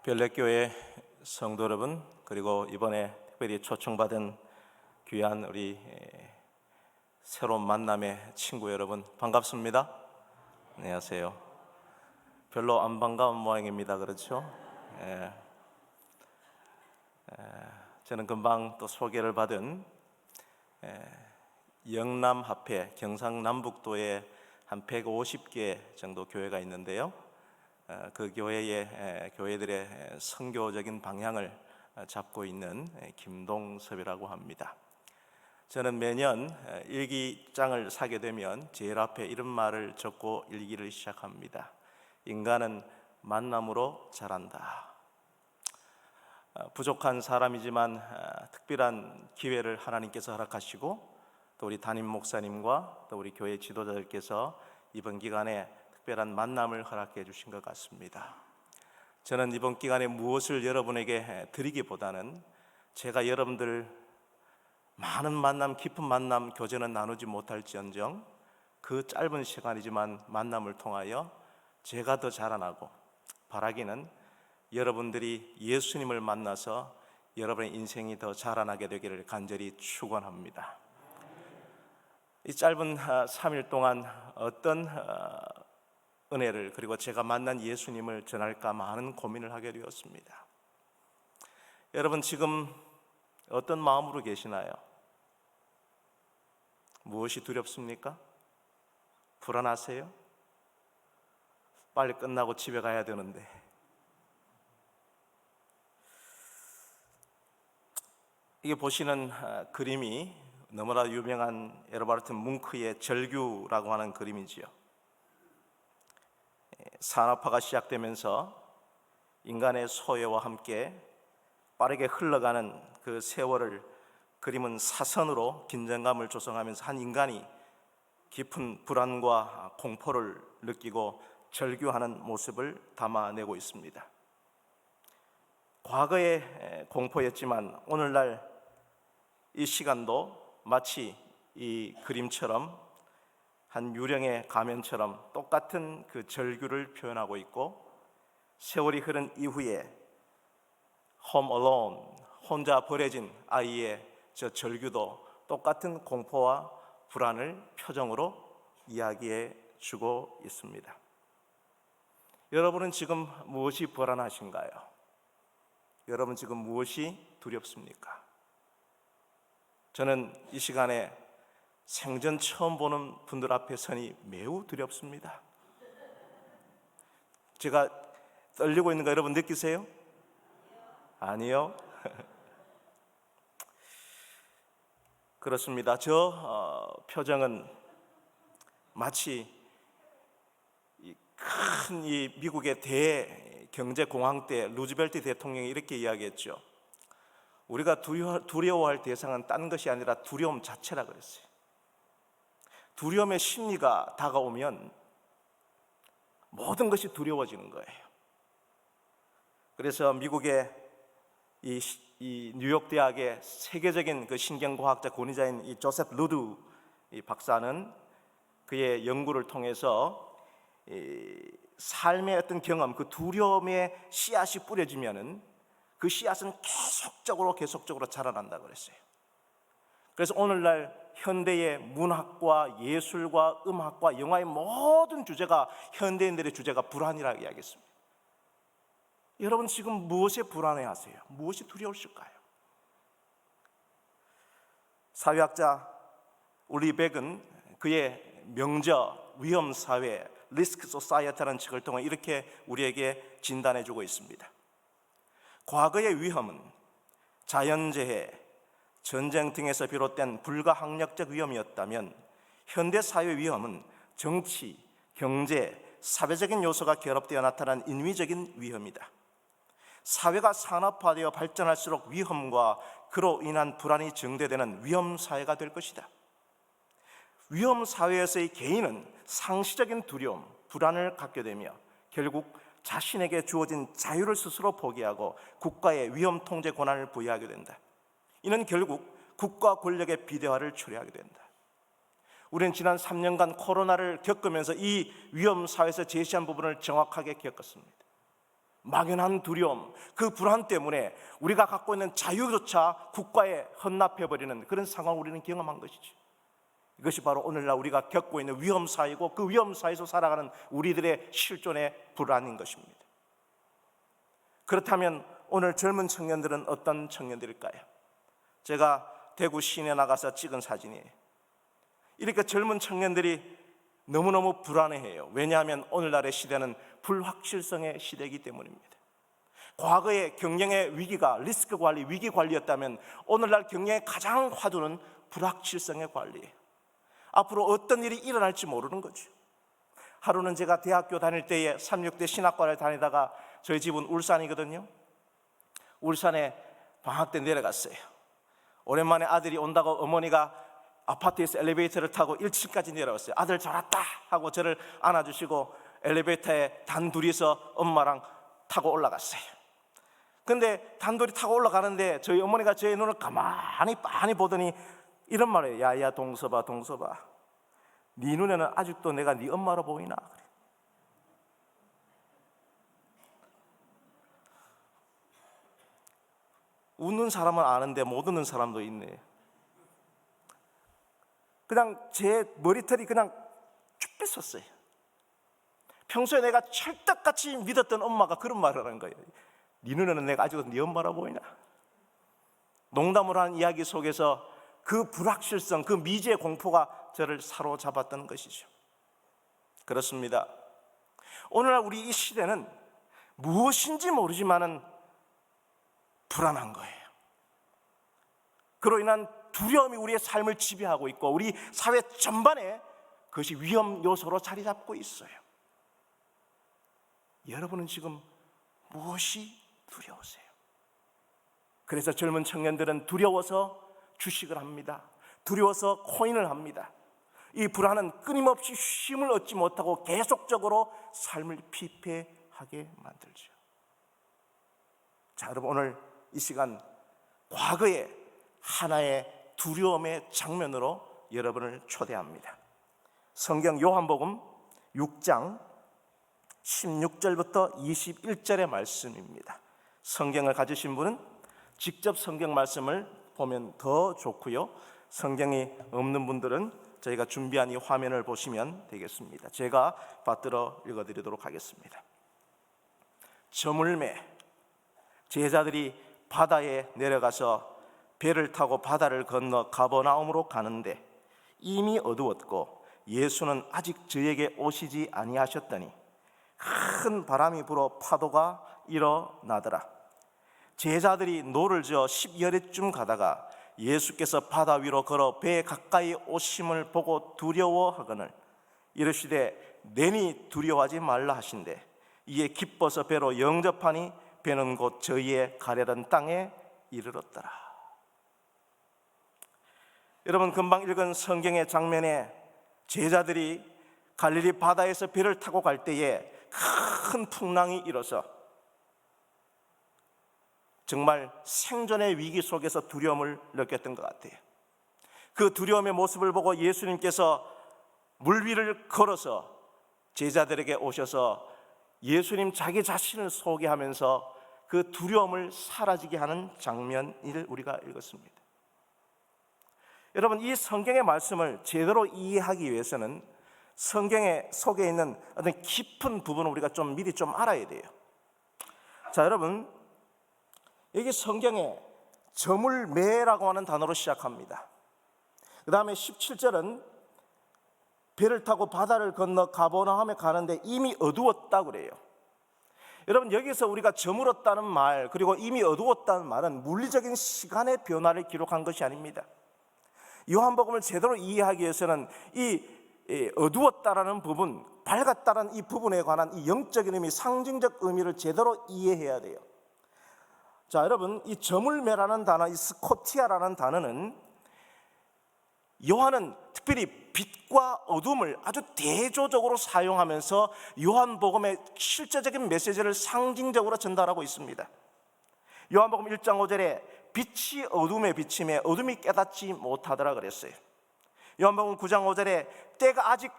별내교회 성도 여러분, 그리고 이번에 특별히 초청받은 귀한 우리 새로운 만남의 친구 여러분, 반갑습니다. 안녕하세요. 별로 안 반가운 모양입니다. 그렇죠? 저는 금방 또 소개를 받은 영남합회 경상남북도에 한 150개 정도 교회가 있는데요. 그 교회들의 선교적인 방향을 잡고 있는 김동섭이라고 합니다. 저는 매년 일기장을 사게 되면 제일 앞에 이런 말을 적고 일기를 시작합니다. 인간은 만남으로 자란다. 부족한 사람이지만 특별한 기회를 하나님께서 허락하시고 또 우리 담임 목사님과 또 우리 교회 지도자들께서 이번 기간에 특별한 만남을 허락해 주신 것 같습니다. 저는 이번 기간에 무엇을 여러분에게 드리기보다는 제가 여러분들 많은 만남, 깊은 만남, 교제는 나누지 못할지언정 그 짧은 시간이지만 만남을 통하여 제가 더 자라나고 바라기는 여러분들이 예수님을 만나서 여러분의 인생이 더 자라나게 되기를 간절히 축원합니다. 이 짧은 3일 동안 어떤 은혜를 그리고 제가 만난 예수님을 전할까 많은 고민을 하게 되었습니다. 여러분 지금 어떤 마음으로 계시나요? 무엇이 두렵습니까? 불안하세요? 빨리 끝나고 집에 가야 되는데. 이게 보시는 그림이 너무나 유명한 에르바르트 뭉크의 절규라고 하는 그림이지요. 산업화가 시작되면서 인간의 소외와 함께 빠르게 흘러가는 그 세월을 그림은 사선으로 긴장감을 조성하면서 한 인간이 깊은 불안과 공포를 느끼고 절규하는 모습을 담아내고 있습니다. 과거의 공포였지만 오늘날 이 시간도 마치 이 그림처럼 한 유령의 가면처럼 똑같은 그 절규를 표현하고 있고, 세월이 흐른 이후에 Home Alone, 혼자 버려진 아이의 저 절규도 똑같은 공포와 불안을 표정으로 이야기해 주고 있습니다. 여러분은 지금 무엇이 불안하신가요? 여러분 지금 무엇이 두렵습니까? 저는 이 시간에 생전 처음 보는 분들 앞에 서니 매우 두렵습니다. 제가 떨리고 있는 거 여러분 느끼세요? 아니요. 그렇습니다. 저 표정은 마치 큰 이 미국의 대경제공황 때 루즈벨트 대통령이 이렇게 이야기했죠. 우리가 두려워할 대상은 딴 것이 아니라 두려움 자체라 그랬어요. 두려움의 심리가 다가오면 모든 것이 두려워지는 거예요. 그래서 미국의 이 뉴욕 대학의 세계적인 그 신경과학자 권위자인 이 조셉 루드 이 박사는 그의 연구를 통해서 삶의 어떤 경험, 그 두려움의 씨앗이 뿌려지면은 그 씨앗은 계속적으로 자라난다 그랬어요. 그래서 오늘날 현대의 문학과 예술과 음악과 영화의 모든 주제가, 현대인들의 주제가 불안이라고 이야기했습니다. 여러분 지금 무엇에 불안해하세요? 무엇이 두려우실까요? 사회학자 울리 백은 그의 명저 위험사회 리스크 소사이어티라는 책을 통해 이렇게 우리에게 진단해주고 있습니다. 과거의 위험은 자연재해, 전쟁 등에서 비롯된 불가항력적 위험이었다면 현대 사회 위험은 정치, 경제, 사회적인 요소가 결합되어 나타난 인위적인 위험이다. 사회가 산업화되어 발전할수록 위험과 그로 인한 불안이 증대되는 위험사회가 될 것이다. 위험사회에서의 개인은 상시적인 두려움, 불안을 갖게 되며 결국 자신에게 주어진 자유를 스스로 포기하고 국가의 위험 통제 권한을 부여하게 된다. 이는 결국 국가 권력의 비대화를 초래하게 된다. 우리는 지난 3년간 코로나를 겪으면서 이 위험 사회에서 제시한 부분을 정확하게 겪었습니다. 막연한 두려움, 그 불안 때문에 우리가 갖고 있는 자유조차 국가에 헌납해버리는 그런 상황을 우리는 경험한 것이죠. 이것이 바로 오늘날 우리가 겪고 있는 위험사이고, 그 위험사에서 살아가는 우리들의 실존의 불안인 것입니다. 그렇다면 오늘 젊은 청년들은 어떤 청년들일까요? 제가 대구 시내 나가서 찍은 사진이에요. 이렇게 젊은 청년들이 너무너무 불안해해요. 왜냐하면 오늘날의 시대는 불확실성의 시대이기 때문입니다. 과거의 경영의 위기가 리스크 관리, 위기 관리였다면 오늘날 경영의 가장 화두는 불확실성의 관리예요. 앞으로 어떤 일이 일어날지 모르는 거죠. 하루는 제가 대학교 다닐 때에 삼육대 신학과를 다니다가, 저희 집은 울산이거든요. 울산에 방학 때 내려갔어요. 오랜만에 아들이 온다고 어머니가 아파트에서 엘리베이터를 타고 1층까지 내려왔어요. 아들 잘 왔다 하고 저를 안아주시고 엘리베이터에 단둘이서 엄마랑 타고 올라갔어요. 근데 단둘이 타고 올라가는데 저희 어머니가 저의 눈을 가만히 빤히 보더니 이런 말이에요. 야야 동서봐, 동서봐, 네 눈에는 아직도 내가 네 엄마로 보이나? 그래. 웃는 사람은 아는데 못 웃는 사람도 있네. 그냥 제 머리털이 그냥 쭉 뺐었어요. 평소에 내가 찰떡같이 믿었던 엄마가 그런 말을 하는 거예요. 네 눈에는 내가 아직도 네 엄마라 보이나? 농담으로 한 이야기 속에서 그 불확실성, 그 미지의 공포가 저를 사로잡았던 것이죠. 그렇습니다. 오늘날 우리 이 시대는 무엇인지 모르지만은 불안한 거예요. 그로 인한 두려움이 우리의 삶을 지배하고 있고, 우리 사회 전반에 그것이 위험 요소로 자리 잡고 있어요. 여러분은 지금 무엇이 두려우세요? 그래서 젊은 청년들은 두려워서 주식을 합니다. 두려워서 코인을 합니다. 이 불안은 끊임없이 쉼을 얻지 못하고 계속적으로 삶을 피폐하게 만들죠. 자, 여러분, 오늘 이 시간 과거의 하나의 두려움의 장면으로 여러분을 초대합니다. 성경 요한복음 6장 16절부터 21절의 말씀입니다. 성경을 가지신 분은 직접 성경 말씀을 보면 더 좋고요, 성경이 없는 분들은 저희가 준비한 이 화면을 보시면 되겠습니다. 제가 받들어 읽어드리도록 하겠습니다. 저물매 제자들이 바다에 내려가서 배를 타고 바다를 건너 가버나움으로 가는데 이미 어두웠고 예수는 아직 저에게 오시지 아니하셨더니 큰 바람이 불어 파도가 일어나더라. 제자들이 노를 저어 10여리쯤 가다가 예수께서 바다 위로 걸어 배에 가까이 오심을 보고 두려워하거늘 이르시되 내니 두려워하지 말라 하신대 이에 기뻐서 배로 영접하니 배는 곧 저희의 가려던 땅에 이르렀더라. 여러분, 금방 읽은 성경의 장면에 제자들이 갈릴리 바다에서 배를 타고 갈 때에 큰 풍랑이 일어서 정말 생존의 위기 속에서 두려움을 느꼈던 것 같아요. 그 두려움의 모습을 보고 예수님께서 물 위를 걸어서 제자들에게 오셔서 예수님 자기 자신을 소개하면서 그 두려움을 사라지게 하는 장면을 우리가 읽었습니다. 여러분, 이 성경의 말씀을 제대로 이해하기 위해서는 성경에 속에 있는 어떤 깊은 부분을 우리가 좀 미리 좀 알아야 돼요. 자, 여러분, 여기 성경에 저물매라고 하는 단어로 시작합니다. 그 다음에 17절은 배를 타고 바다를 건너 가버나움에 가는데 이미 어두웠다 그래요. 여러분, 여기서 우리가 저물었다는 말, 그리고 이미 어두웠다는 말은 물리적인 시간의 변화를 기록한 것이 아닙니다. 요한복음을 제대로 이해하기 위해서는 이 어두웠다라는 부분, 밝았다라는 이 부분에 관한 이 영적인 의미, 상징적 의미를 제대로 이해해야 돼요. 자, 여러분, 이 저물매라는 단어, 이 스코티아라는 단어는 요한은 특별히 빛과 어둠을 아주 대조적으로 사용하면서 요한복음의 실제적인 메시지를 상징적으로 전달하고 있습니다. 요한복음 1장 5절에 빛이 어둠에 비침에 어둠이 깨닫지 못하더라 그랬어요. 요한복음 9장 5절에 때가 아직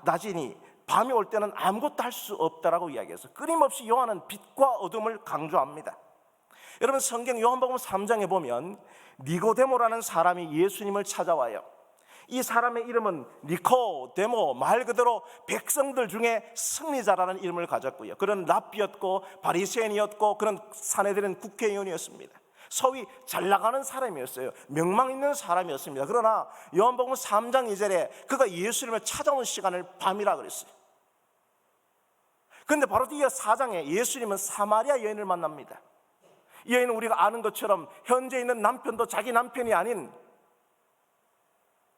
낮이니 밤이 올 때는 아무것도 할 수 없다라고 이야기해서 끊임없이 요한은 빛과 어둠을 강조합니다. 여러분, 성경 요한복음 3장에 보면 니고데모라는 사람이 예수님을 찾아와요. 이 사람의 이름은 니코데모, 말 그대로 백성들 중에 승리자라는 이름을 가졌고요. 그런 랍비였고 바리새인이었고 그런 산헤드린 국회의원이었습니다. 소위 잘 나가는 사람이었어요. 명망 있는 사람이었습니다. 그러나 요한복음 3장 2절에 그가 예수님을 찾아온 시간을 밤이라 그랬어요. 그런데 바로 뒤에 4장에 예수님은 사마리아 여인을 만납니다. 이 여인은 우리가 아는 것처럼 현재 있는 남편도 자기 남편이 아닌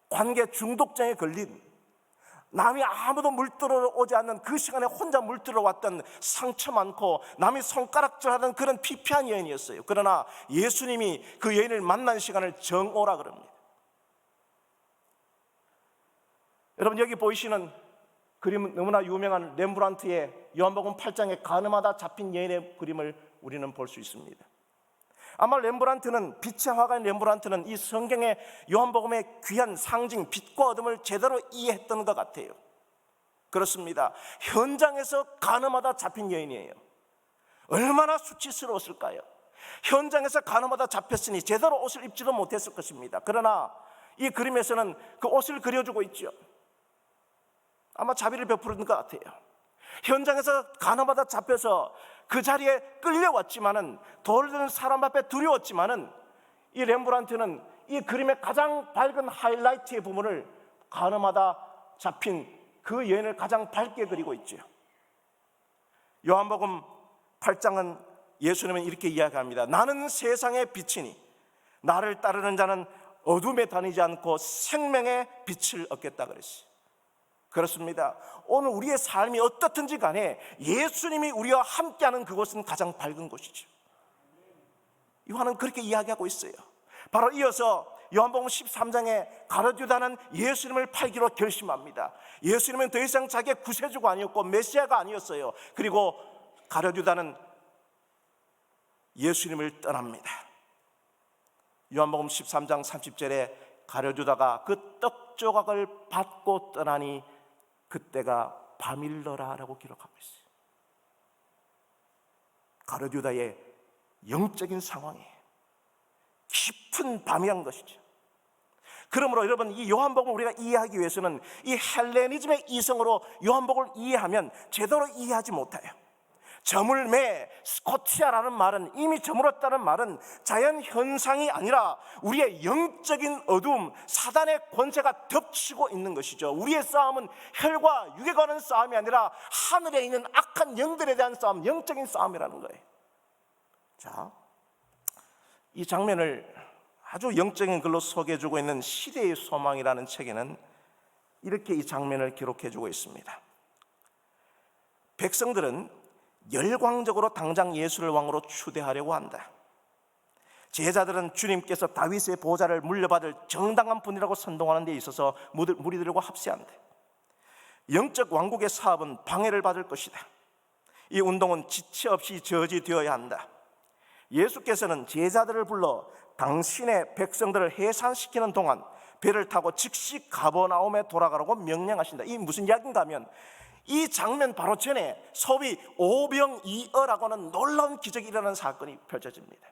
관계 중독증에 걸린, 남이 아무도 물들어 오지 않는 그 시간에 혼자 물들어 왔던 상처 많고 남이 손가락질하던 그런 피폐한 여인이었어요. 그러나 예수님이 그 여인을 만난 시간을 정오라 그럽니다. 여러분, 여기 보이시는 그림은 너무나 유명한 렘브란트의 요한복음 8장에 가늠하다 잡힌 여인의 그림을 우리는 볼 수 있습니다. 아마 렘브란트는, 빛의 화가인 렘브란트는 이 성경의 요한복음의 귀한 상징 빛과 어둠을 제대로 이해했던 것 같아요. 그렇습니다. 현장에서 가늠하다 잡힌 여인이에요. 얼마나 수치스러웠을까요? 현장에서 가늠하다 잡혔으니 제대로 옷을 입지도 못했을 것입니다. 그러나 이 그림에서는 그 옷을 그려주고 있죠. 아마 자비를 베푸는 것 같아요. 현장에서 가늠하다 잡혀서 그 자리에 끌려왔지만은, 돌을 드는 사람 앞에 두려웠지만은, 이 렘브란트는 이 그림의 가장 밝은 하이라이트의 부분을, 가늠하다 잡힌 그 여인을 가장 밝게 그리고 있죠. 요한복음 8장은 예수님은 이렇게 이야기합니다. 나는 세상의 빛이니 나를 따르는 자는 어둠에 다니지 않고 생명의 빛을 얻겠다 그랬어요. 그렇습니다. 오늘 우리의 삶이 어떻든지 간에 예수님이 우리와 함께하는 그곳은 가장 밝은 곳이죠. 요한은 그렇게 이야기하고 있어요. 바로 이어서 요한복음 13장에 가룟유다는 예수님을 팔기로 결심합니다. 예수님은 더 이상 자기의 구세주가 아니었고 메시아가 아니었어요. 그리고 가룟유다는 예수님을 떠납니다. 요한복음 13장 30절에 가룟유다가 그 떡 조각을 받고 떠나니 그때가 밤일러라 라고 기록하고 있어요. 가룟유다의 영적인 상황이 깊은 밤이란 것이죠. 그러므로 여러분, 이 요한복음을 우리가 이해하기 위해서는 이 헬레니즘의 이성으로 요한복음을 이해하면 제대로 이해하지 못해요. 저물매, 스코티아라는 말은, 이미 저물었다는 말은 자연 현상이 아니라 우리의 영적인 어두움, 사단의 권세가 덮치고 있는 것이죠. 우리의 싸움은 혈과 육에 관한 싸움이 아니라 하늘에 있는 악한 영들에 대한 싸움, 영적인 싸움이라는 거예요. 자, 이 장면을 아주 영적인 글로 소개해주고 있는 시대의 소망이라는 책에는 이렇게 이 장면을 기록해주고 있습니다. 백성들은 열광적으로 당장 예수를 왕으로 추대하려고 한다. 제자들은 주님께서 다윗의 보좌를 물려받을 정당한 분이라고 선동하는 데 있어서 무리들과 합세한다. 영적 왕국의 사업은 방해를 받을 것이다. 이 운동은 지체 없이 저지되어야 한다. 예수께서는 제자들을 불러 당신의 백성들을 해산시키는 동안 배를 타고 즉시 가버나움에 돌아가라고 명령하신다. 이 무슨 이야기인가 하면, 이 장면 바로 전에 소위 오병이어라고 하는 놀라운 기적이 일어나는 사건이 펼쳐집니다.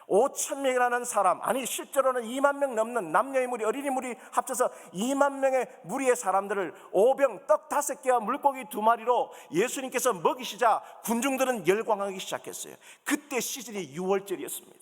5,000명이라는 사람, 아니 실제로는 2만 명 넘는 남녀의 무리, 어린이 무리 합쳐서 2만 명의 무리의 사람들을 오병, 떡 5개와 물고기 2마리로 예수님께서 먹이시자 군중들은 열광하기 시작했어요. 그때 시즌이 6월절이었습니다.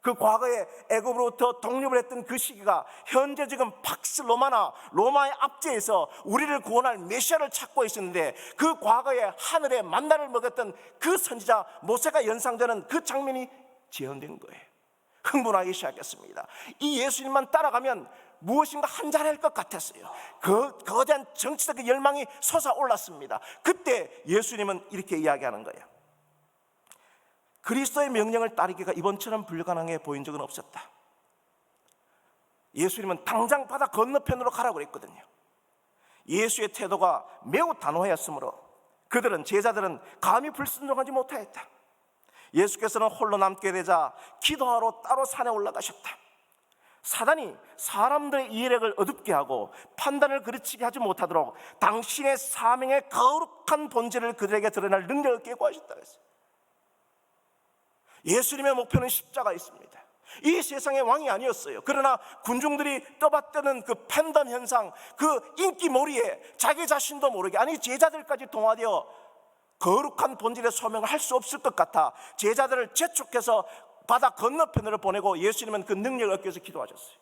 그 과거에 애굽으로부터 독립을 했던 그 시기가 현재 지금 팍스 로마나 로마의 압제에서 우리를 구원할 메시아를 찾고 있었는데, 그 과거에 하늘의 만나를 먹였던 그 선지자 모세가 연상되는 그 장면이 재현된 거예요. 흥분하기 시작했습니다. 이 예수님만 따라가면 무엇인가 한잔할 것 같았어요. 그 거대한 정치적 열망이 솟아올랐습니다. 그때 예수님은 이렇게 이야기하는 거예요. 그리스도의 명령을 따르기가 이번처럼 불가능해 보인 적은 없었다. 예수님은 당장 바다 건너편으로 가라고 그랬거든요. 예수의 태도가 매우 단호했으므로 제자들은 감히 불순종하지 못하였다. 예수께서는 홀로 남게 되자 기도하러 따로 산에 올라가셨다. 사단이 사람들의 이해력을 어둡게 하고 판단을 그르치게 하지 못하도록 당신의 사명의 거룩한 본질을 그들에게 드러낼 능력을 깨고하셨다고 했어요. 예수님의 목표는 십자가에 있습니다. 이 세상의 왕이 아니었어요. 그러나 군중들이 떠받드는 그 팬덤 현상, 그 인기몰이에 자기 자신도 모르게, 아니 제자들까지 동화되어 거룩한 본질의 소명을 할 수 없을 것 같아 제자들을 재촉해서 바다 건너편으로 보내고 예수님은 그 능력을 얻기 위해서 기도하셨어요.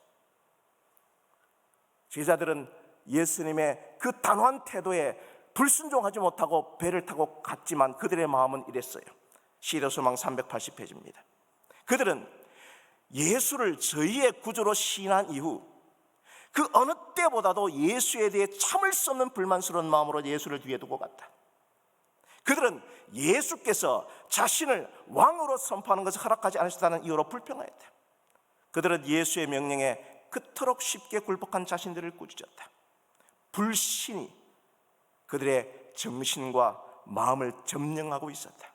제자들은 예수님의 그 단호한 태도에 불순종하지 못하고 배를 타고 갔지만 그들의 마음은 이랬어요. 시대소망 380페이지입니다. 그들은 예수를 저희의 구주로 시인한 이후 그 어느 때보다도 예수에 대해 참을 수 없는 불만스러운 마음으로 예수를 뒤에 두고 갔다. 그들은 예수께서 자신을 왕으로 선포하는 것을 허락하지 않으셨다는 이유로 불평하였다. 그들은 예수의 명령에 그토록 쉽게 굴복한 자신들을 꾸짖었다. 불신이 그들의 정신과 마음을 점령하고 있었다.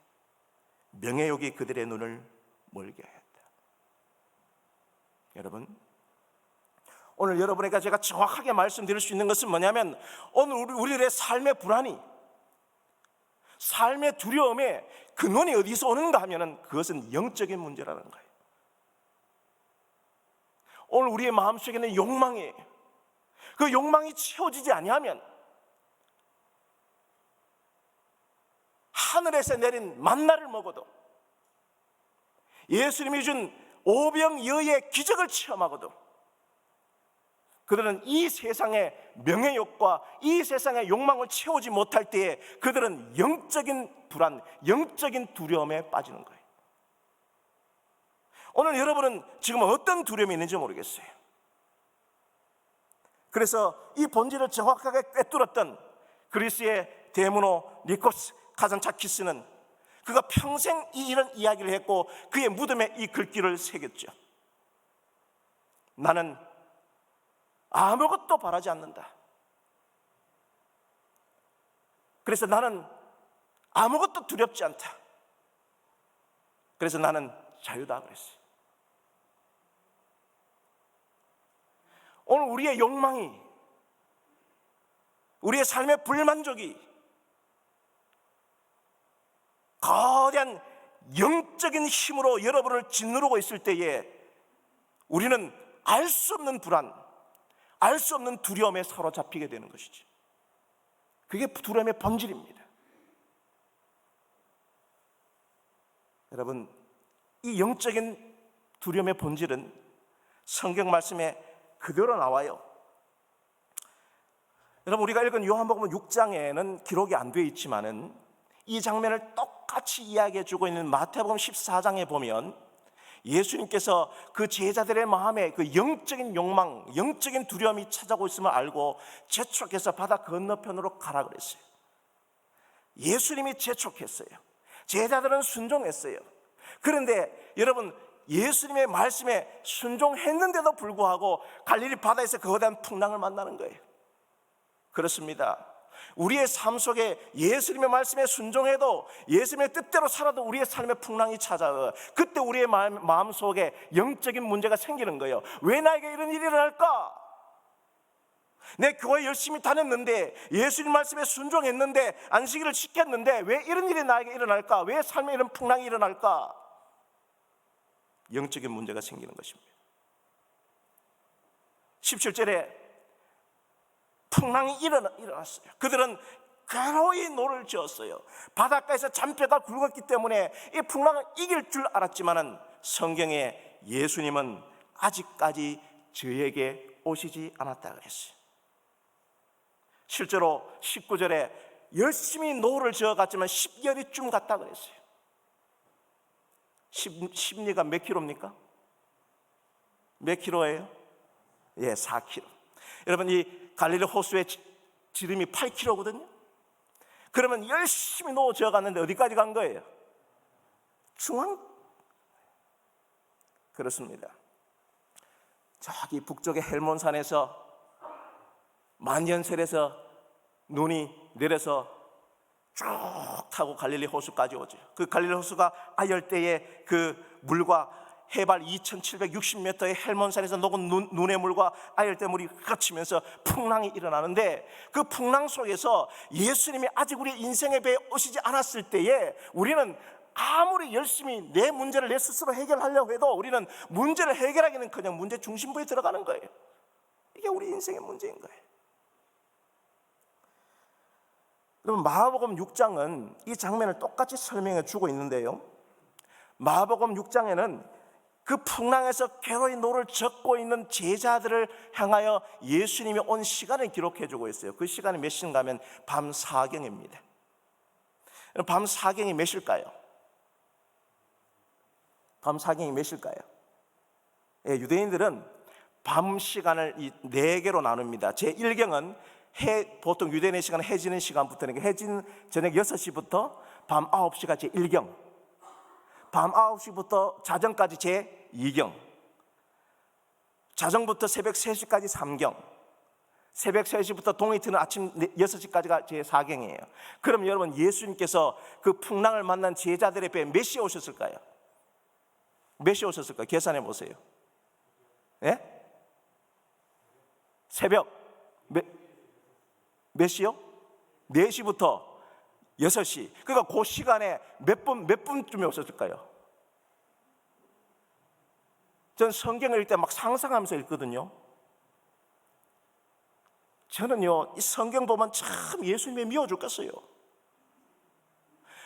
명예욕이 그들의 눈을 멀게 하였다. 여러분, 오늘 여러분에게 제가 정확하게 말씀드릴 수 있는 것은 뭐냐면, 오늘 우리들의 삶의 불안이, 삶의 두려움에 근원이 어디서 오는가 하면 그것은 영적인 문제라는 거예요. 오늘 우리의 마음속에는 욕망이, 그 욕망이 채워지지 아니하면 하늘에서 내린 만나를 먹어도, 예수님이 준 오병이어의 기적을 체험하고도 그들은 이 세상의 명예욕과 이 세상의 욕망을 채우지 못할 때에 그들은 영적인 불안, 영적인 두려움에 빠지는 거예요. 오늘 여러분은 지금 어떤 두려움이 있는지 모르겠어요. 그래서 이 본질을 정확하게 꿰뚫었던 그리스의 대문호 니코스 카잔차키스는 그가 평생 이런 이야기를 했고 그의 무덤에 이 글귀를 새겼죠. 나는 아무것도 바라지 않는다. 그래서 나는 아무것도 두렵지 않다. 그래서 나는 자유다 그랬어요. 오늘 우리의 욕망이, 우리의 삶의 불만족이 거대한 영적인 힘으로 여러분을 짓누르고 있을 때에 우리는 알 수 없는 불안, 알 수 없는 두려움에 사로잡히게 되는 것이지. 그게 두려움의 본질입니다. 여러분, 이 영적인 두려움의 본질은 성경 말씀에 그대로 나와요. 여러분, 우리가 읽은 요한복음 6장에는 기록이 안 되어 있지만은 이 장면을 똑같이 이야기해주고 있는 마태복음 14장에 보면 예수님께서 그 제자들의 마음에 그 영적인 욕망, 영적인 두려움이 찾아오고 있음을 알고 재촉해서 바다 건너편으로 가라 그랬어요. 예수님이 재촉했어요. 제자들은 순종했어요. 그런데 여러분, 예수님의 말씀에 순종했는데도 불구하고 갈릴리 바다에서 거대한 풍랑을 만나는 거예요. 그렇습니다. 우리의 삶 속에 예수님의 말씀에 순종해도, 예수님의 뜻대로 살아도 우리의 삶에 풍랑이 찾아와. 그때 우리의 마음 속에 영적인 문제가 생기는 거예요. 왜 나에게 이런 일이 일어날까? 내 교회 열심히 다녔는데, 예수님 말씀에 순종했는데, 안식일을 지켰는데 왜 이런 일이 나에게 일어날까? 왜 삶에 이런 풍랑이 일어날까? 영적인 문제가 생기는 것입니다. 17절에 풍랑이 일어났어요. 그들은 괴로이 노를 지었어요. 바닷가에서 잔뼈가 굵었기 때문에 이 풍랑을 이길 줄 알았지만은 성경에 예수님은 아직까지 저에게 오시지 않았다 그랬어요. 실제로 19절에 열심히 노를 지어갔지만 10여리쯤 갔다 그랬어요. 10리가 몇 킬로입니까? 몇 킬로예요? 예, 4킬로. 여러분, 이 갈릴리 호수의 지름이 8킬로거든요. 그러면 열심히 노 지어갔는데 어디까지 간 거예요? 중앙. 그렇습니다. 저기 북쪽의 헬몬산에서 만년설에서 눈이 내려서 쭉 타고 갈릴리 호수까지 오죠. 그 갈릴리 호수가 아열대의 그 물과 해발 2760m의 헬몬산에서 녹은 눈의 물과 아열대물이 흩어지면서 풍랑이 일어나는데, 그 풍랑 속에서 예수님이 아직 우리 인생의 배에 오시지 않았을 때에 우리는 아무리 열심히 내 문제를 내 스스로 해결하려고 해도 우리는 문제를 해결하기는 그냥 문제 중심부에 들어가는 거예요. 이게 우리 인생의 문제인 거예요. 그럼 마가복음 6장은 이 장면을 똑같이 설명해 주고 있는데요, 마가복음 6장에는 그 풍랑에서 괴로이 노를 젓고 있는 제자들을 향하여 예수님이 온 시간을 기록해 주고 있어요. 그 시간이 몇 시인가 하면 밤 4경입니다. 밤 4경이 몇 시일까요? 밤 4경이 몇 시일까요? 유대인들은 밤 시간을 4개로 나눕니다. 제1경은 보통 유대인의 시간은 해 지는 시간부터니까 해진 저녁 6시부터 밤 9시가 제1경, 밤 9시부터 자정까지 제2경, 자정부터 새벽 3시까지 3경, 새벽 3시부터 동이 트는 아침 6시까지가 제4경이에요. 그럼 여러분, 예수님께서 그 풍랑을 만난 제자들의 배에 몇 시에 오셨을까요? 몇 시에 오셨을까요? 계산해 보세요. 예? 새벽 몇 시요? 4시부터 6시. 그러니까 그 시간에 몇 분쯤에 오셨을까요? 전 성경을 읽을 때 막 상상하면서 읽거든요. 저는요, 이 성경 보면 참 예수님이 미워 죽겠어요.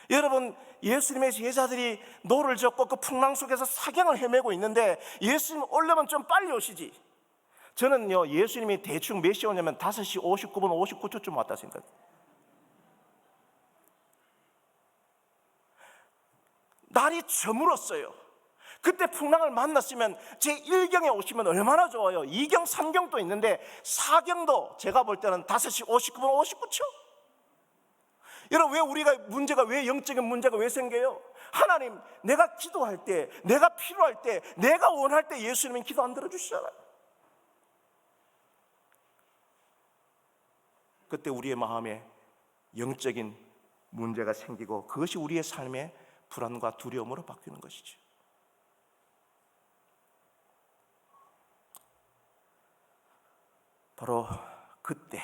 여러분, 예수님의 제자들이 노를 젓고 그 풍랑 속에서 사경을 헤매고 있는데 예수님 오려면 좀 빨리 오시지. 저는요, 예수님이 대충 몇 시에 오냐면 5시 59분 59초쯤 왔다 생각해요. 날이 저물었어요. 그때 풍랑을 만났으면 제1경에 오시면 얼마나 좋아요. 2경, 3경도 있는데 4경도 제가 볼 때는 5시 59분 59초. 여러분, 왜 우리가 왜 영적인 문제가 왜 생겨요? 하나님, 내가 기도할 때, 내가 필요할 때, 내가 원할 때 예수님은 기도 안 들어주시잖아요. 그때 우리의 마음에 영적인 문제가 생기고 그것이 우리의 삶의 불안과 두려움으로 바뀌는 것이죠. 바로 그때,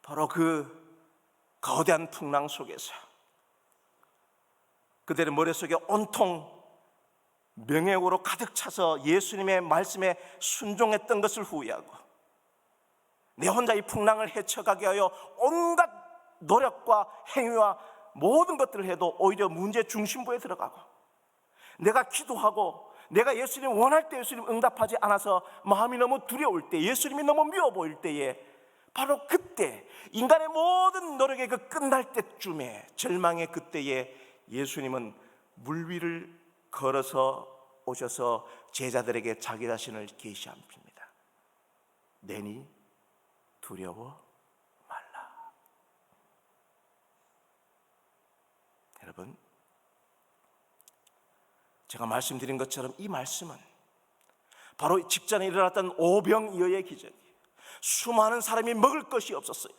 바로 그 거대한 풍랑 속에서 그들의 머릿속에 온통 명예욕으로 가득 차서 예수님의 말씀에 순종했던 것을 후회하고 내 혼자 이 풍랑을 헤쳐가게 하여 온갖 노력과 행위와 모든 것들을 해도 오히려 문제 중심부에 들어가고, 내가 기도하고 내가 예수님 원할 때 예수님 응답하지 않아서 마음이 너무 두려울 때, 예수님이 너무 미워 보일 때에, 바로 그때 인간의 모든 노력의 그 끝날 때쯤에, 절망의 그때에 예수님은 물 위를 걸어서 오셔서 제자들에게 자기 자신을 계시합니다. 내니 두려워 말라. 여러분, 제가 말씀드린 것처럼 이 말씀은 바로 직전에 일어났던 오병이어의 기적이에요. 수많은 사람이 먹을 것이 없었어요.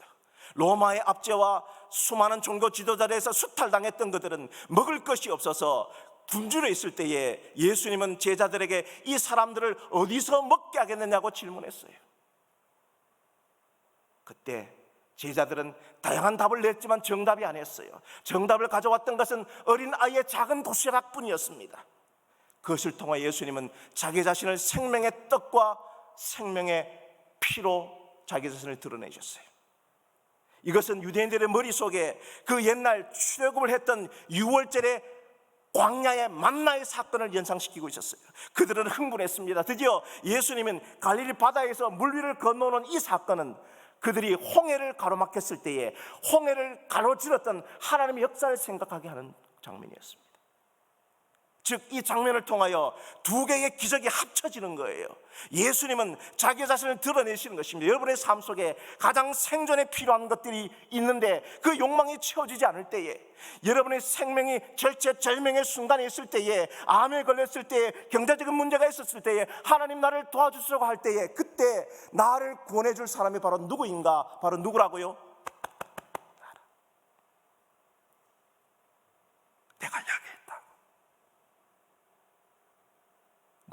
로마의 압제와 수많은 종교 지도자들에서 수탈당했던 그들은 먹을 것이 없어서 굶주려 있을 때에 예수님은 제자들에게 이 사람들을 어디서 먹게 하겠느냐고 질문했어요. 그때 제자들은 다양한 답을 냈지만 정답이 아니었어요. 정답을 가져왔던 것은 어린 아이의 작은 도시락뿐이었습니다. 그것을 통해 예수님은 자기 자신을 생명의 떡과 생명의 피로 자기 자신을 드러내셨어요. 이것은 유대인들의 머릿속에 그 옛날 출애굽을 했던 6월절의 광야의 만나의 사건을 연상시키고 있었어요. 그들은 흥분했습니다. 드디어 예수님은 갈릴리 바다에서 물 위를 건너오는 이 사건은 그들이 홍해를 가로막혔을 때에 홍해를 가로질렀던 하나님의 역사를 생각하게 하는 장면이었습니다. 즉, 이 장면을 통하여 두 개의 기적이 합쳐지는 거예요. 예수님은 자기 자신을 드러내시는 것입니다. 여러분의 삶 속에 가장 생존에 필요한 것들이 있는데 그 욕망이 채워지지 않을 때에, 여러분의 생명이 절체절명의 순간에 있을 때에, 암에 걸렸을 때에, 경제적인 문제가 있었을 때에, 하나님 나를 도와주시려고 할 때에, 그때 나를 구원해 줄 사람이 바로 누구인가? 바로 누구라고요? 내가 여기 있다.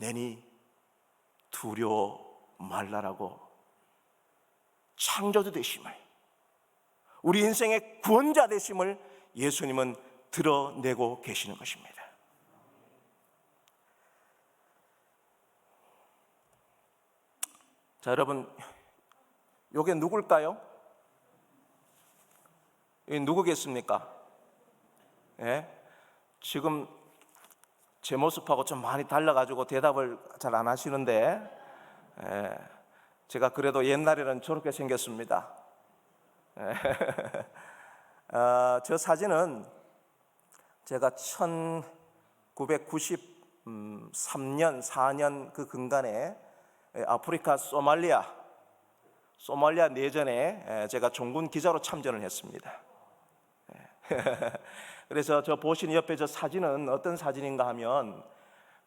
내니 두려워 말라라고 창조주 되심을, 우리 인생의 구원자 되심을 예수님은 드러내고 계시는 것입니다. 자, 여러분, 이게 누굴까요? 이게 누구겠습니까? 예? 지금 제 모습하고 좀 많이 달라가지고 대답을 잘 안 하시는데, 예, 제가 그래도 옛날에는 저렇게 생겼습니다. 예. 저 사진은 제가 1993년, 4년 그 근간에 아프리카 소말리아 내전에 제가 종군 기자로 참전을 했습니다. 그래서 저 보시는 옆에 저 사진은 어떤 사진인가 하면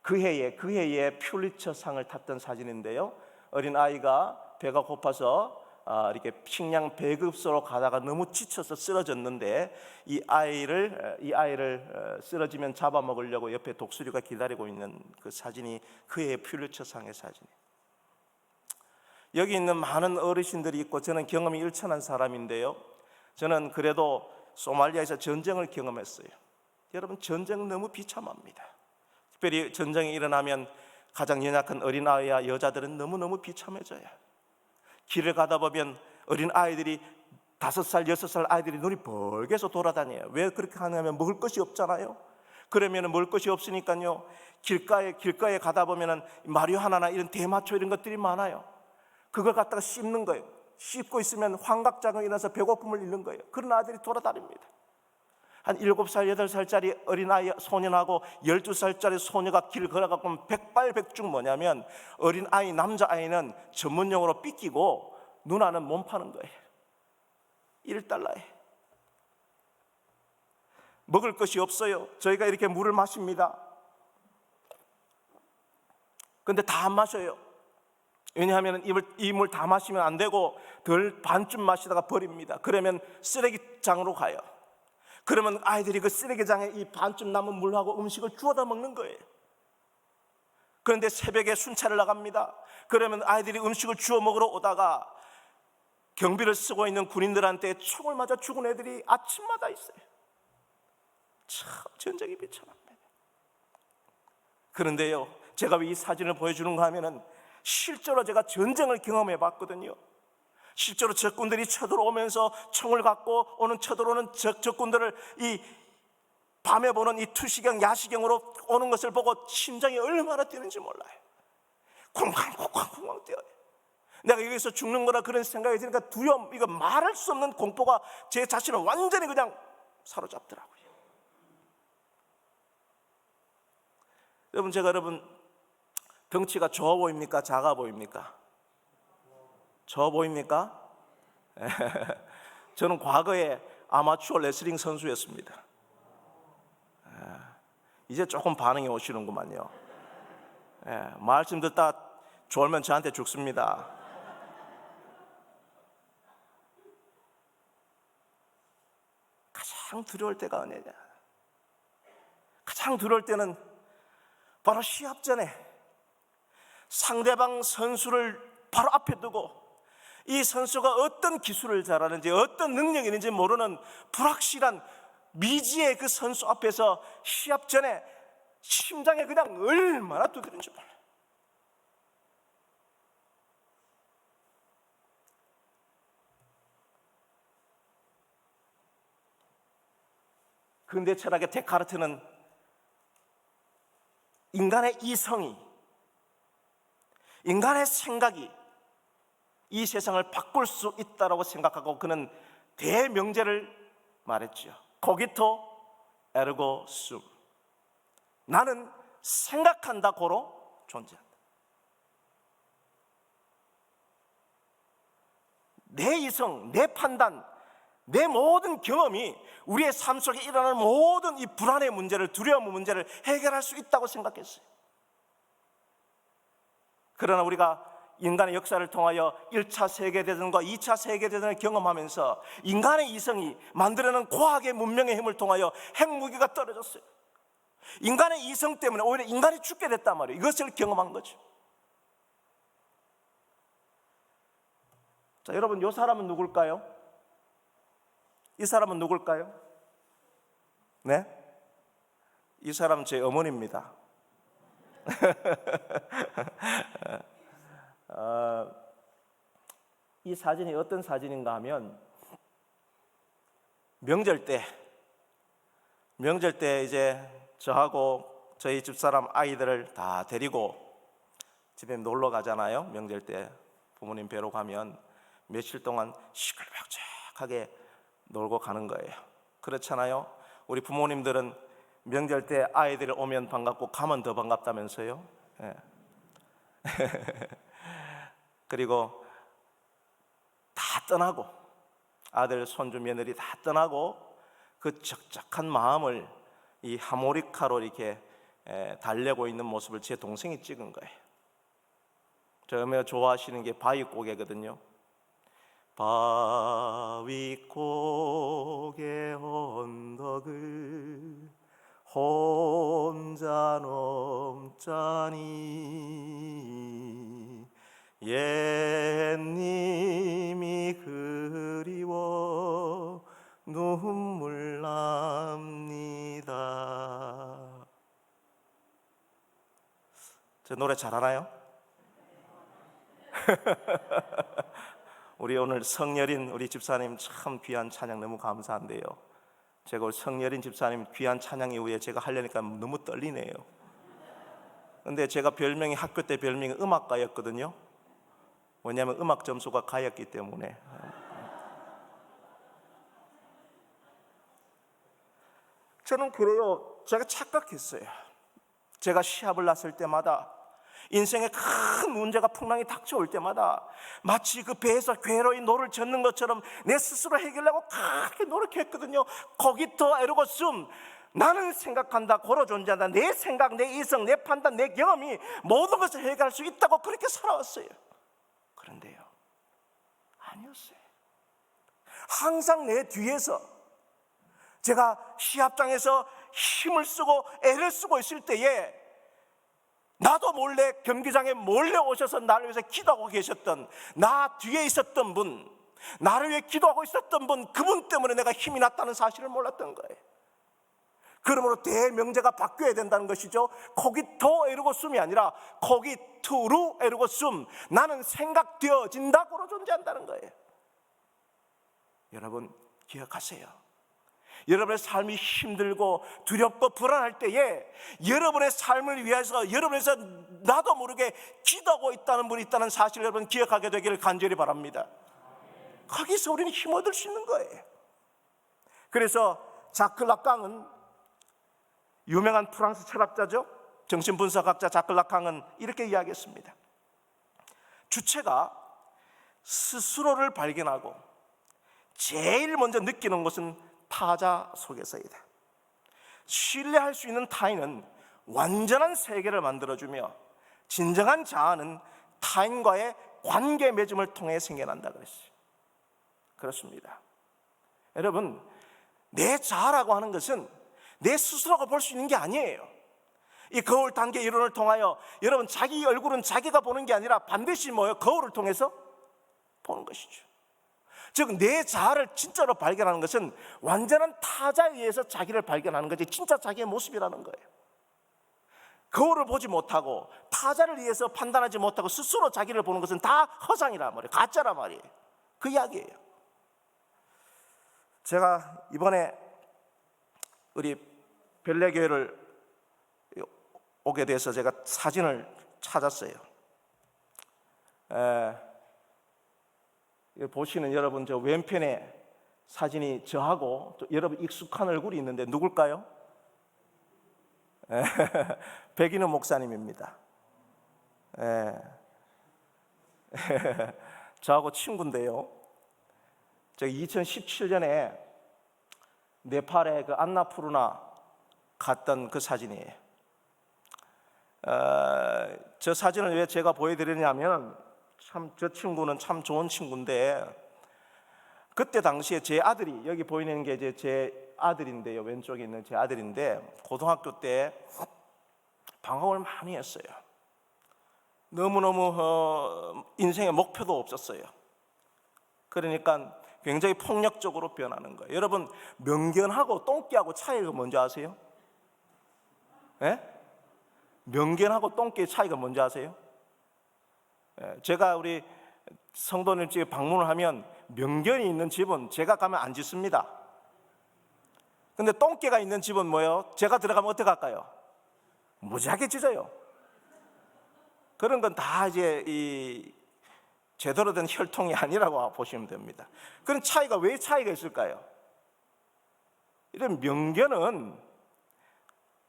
그 해에 퓰리처상을 탔던 사진인데요, 어린 아이가 배가 고파서 이렇게 식량 배급소로 가다가 너무 지쳐서 쓰러졌는데 이 아이를 쓰러지면 잡아먹으려고 옆에 독수리가 기다리고 있는 그 사진이 그 해의 퓰리처상의 사진이에요. 여기 있는 많은 어르신들이 있고 저는 경험이 일천한 사람인데요, 저는 그래도 소말리아에서 전쟁을 경험했어요. 여러분, 전쟁 너무 비참합니다. 특별히 전쟁이 일어나면 가장 연약한 어린아이와 여자들은 너무너무 비참해져요. 길을 가다 보면 어린아이들이 5살, 6살 아이들이 눈이 벌게서 돌아다녀요. 왜 그렇게 하냐면 먹을 것이 없잖아요. 그러면 먹을 것이 없으니까요, 길가에 가다 보면 마리화나나 이런 대마초 이런 것들이 많아요. 그걸 갖다가 씹는 거예요. 씹고 있으면 환각장애 일어나서 배고픔을 잃는 거예요. 그런 아이들이 돌아다닙니다. 한 7살, 8살짜리 어린아이 소년하고 12살짜리 소녀가 길 걸어가고 백발백중 뭐냐면 어린아이 남자아이는 전문용어로 삐끼고 누나는 몸 파는 거예요. 1달러에 먹을 것이 없어요. 저희가 이렇게 물을 마십니다. 근데 다 안 마셔요. 왜냐하면 이 물 다 마시면 안 되고 반쯤 마시다가 버립니다. 그러면 쓰레기장으로 가요. 그러면 아이들이 그 쓰레기장에 이 반쯤 남은 물하고 음식을 주워다 먹는 거예요. 그런데 새벽에 순찰을 나갑니다. 그러면 아이들이 음식을 주워 먹으러 오다가 경비를 쓰고 있는 군인들한테 총을 맞아 죽은 애들이 아침마다 있어요. 참 전쟁이 비참합니다. 그런데요, 제가 왜 이 사진을 보여주는가 하면은 실제로 제가 전쟁을 경험해 봤거든요. 실제로 적군들이 쳐들어오면서 총을 갖고 쳐들어오는 적군들을 이 밤에 보는 이 투시경, 야시경으로 오는 것을 보고 심장이 얼마나 뛰는지 몰라요. 쿵쾅쿵쾅쿵쾅 뛰어요. 내가 여기서 죽는 거라 그런 생각이 드니까 두려움, 이거 말할 수 없는 공포가 제 자신을 완전히 그냥 사로잡더라고요. 여러분 덩치가 좋아 보입니까? 작아 보입니까? 좋아 보입니까? 저는 과거에 아마추어 레슬링 선수였습니다. 이제 조금 반응이 오시는구만요. 말씀 듣다 졸면 저한테 죽습니다. 가장 두려울 때가 언제냐? 가장 두려울 때는 바로 시합 전에 상대방 선수를 바로 앞에 두고 이 선수가 어떤 기술을 잘하는지 어떤 능력이 있는지 모르는 불확실한 미지의 그 선수 앞에서 시합 전에 심장에 그냥 얼마나 두드리는지 몰라요. 근대 철학의 데카르트는 인간의 이성이, 인간의 생각이 이 세상을 바꿀 수 있다고 생각하고 그는 대명제를 말했죠. 코기토 에르고 숨. 나는 생각한다 고로 존재한다. 내 이성, 내 판단, 내 모든 경험이 우리의 삶 속에 일어나는 모든 이 불안의 문제를, 두려움의 문제를 해결할 수 있다고 생각했어요. 그러나 우리가 인간의 역사를 통하여 1차 세계대전과 2차 세계대전을 경험하면서 인간의 이성이 만들어낸 과학의 문명의 힘을 통하여 핵무기가 떨어졌어요. 인간의 이성 때문에 오히려 인간이 죽게 됐단 말이에요. 이것을 경험한 거죠. 자, 여러분, 이 사람은 누굴까요? 이 사람은 누굴까요? 네? 이 사람은 제 어머니입니다. 이 사진이 어떤 사진인가 하면 명절 때 이제 저하고 저희 집사람 아이들을 다 데리고 집에 놀러 가잖아요. 명절 때 부모님 뵈러 가면 며칠 동안 시끌벅적하게 놀고 가는 거예요. 그렇잖아요. 우리 부모님들은 명절 때 아이들이 오면 반갑고 가면 더 반갑다면서요. 예. 그리고 다 떠나고 아들, 손주, 며느리 다 떠나고 그 적적한 마음을 이 하모니카로 이렇게 달래고 있는 모습을 제 동생이 찍은 거예요. 제가 좋아하시는 게 바위고개거든요. 바위고개 언덕을 혼자 넘자니 옛님이 그리워 눈물 납니다. 저 노래 잘하나요? 우리 오늘 성여린 우리 집사님 참 귀한 찬양 너무 감사한데요. 제가 우리 성여린 집사님 귀한 찬양 이후에 제가 하려니까 너무 떨리네요. 근데 제가 별명이 학교 때 별명이 음악가였거든요. 왜냐하면 음악 점수가 가였기 때문에. 저는 그래요. 제가 착각했어요. 제가 시합을 났을 때마다 인생에 큰 문제가 풍랑이 닥쳐올 때마다 마치 그 배에서 괴로이 노를 젓는 것처럼 내 스스로 해결하려고 그렇게 노력했거든요. 거기터 에르고 숨, 나는 생각한다, 고로 존재한다. 내 생각, 내 이성, 내 판단, 내 경험이 모든 것을 해결할 수 있다고 그렇게 살아왔어요. 그런데요, 아니었어요. 항상 내 뒤에서 제가 시합장에서 힘을 쓰고 애를 쓰고 있을 때에 나도 몰래 경기장에 몰래 오셔서 나를 위해서 기도하고 계셨던, 나 뒤에 있었던 분, 나를 위해 기도하고 있었던 분, 그분 때문에 내가 힘이 났다는 사실을 몰랐던 거예요. 그러므로 대명제가 바뀌어야 된다는 것이죠. 거기토 에르고 숨이 아니라 거기투루 에르고 숨, 나는 생각되어진다고로 존재한다는 거예요. 여러분 기억하세요. 여러분의 삶이 힘들고 두렵고 불안할 때에 여러분의 삶을 위해서 여러분에서 나도 모르게 기도하고 있다는 분이 있다는 사실을 여러분 기억하게 되기를 간절히 바랍니다. 거기서 우리는 힘 얻을 수 있는 거예요. 그래서 자클 락강은 유명한 프랑스 철학자죠. 정신분석학자 자클 락강은 이렇게 이야기했습니다. 주체가 스스로를 발견하고 제일 먼저 느끼는 것은 타자 속에서이다. 신뢰할 수 있는 타인은 완전한 세계를 만들어주며 진정한 자아는 타인과의 관계 맺음을 통해 생겨난다 그랬어요. 그렇습니다. 여러분, 내 자아라고 하는 것은 내 스스로가 볼 수 있는 게 아니에요. 이 거울 단계 이론을 통하여 여러분 자기 얼굴은 자기가 보는 게 아니라 반드시 뭐예요? 거울을 통해서 보는 것이죠. 즉 내 자아를 진짜로 발견하는 것은 완전한 타자에 의해서 자기를 발견하는 것이 진짜 자기의 모습이라는 거예요. 거울을 보지 못하고 타자를 위해서 판단하지 못하고 스스로 자기를 보는 것은 다 허상이란 말이에요. 가짜란 말이에요. 그 이야기예요. 제가 이번에 우리 별내교회를 오게 돼서 제가 사진을 찾았어요. 보시는 여러분 저 왼편에 사진이 저하고 또 여러분 익숙한 얼굴이 있는데 누굴까요? 백인우 목사님입니다. 저하고 친구인데요. 제가 2017년에 네팔의 그 안나푸르나 갔던 그 사진이에요. 저 사진을 왜 제가 보여드리냐면 참 저 친구는 참 좋은 친구인데 그때 당시에 제 아들이, 여기 보이는 게 이제 제 아들인데요. 왼쪽에 있는 제 아들인데 고등학교 때 방황을 많이 했어요. 너무너무 인생의 목표도 없었어요. 그러니까 굉장히 폭력적으로 변하는 거예요. 여러분, 명견하고 똥개하고 차이가 뭔지 아세요? 예? 명견하고 똥개의 차이가 뭔지 아세요? 제가 우리 성도님 집에 방문을 하면 명견이 있는 집은 제가 가면 안 짓습니다. 근데 똥개가 있는 집은 뭐예요? 제가 들어가면 어떻게 할까요? 무지하게 짖어요. 그런 건 다 이제 이 제대로 된 혈통이 아니라고 보시면 됩니다. 그런 차이가 왜 차이가 있을까요? 이런 명견은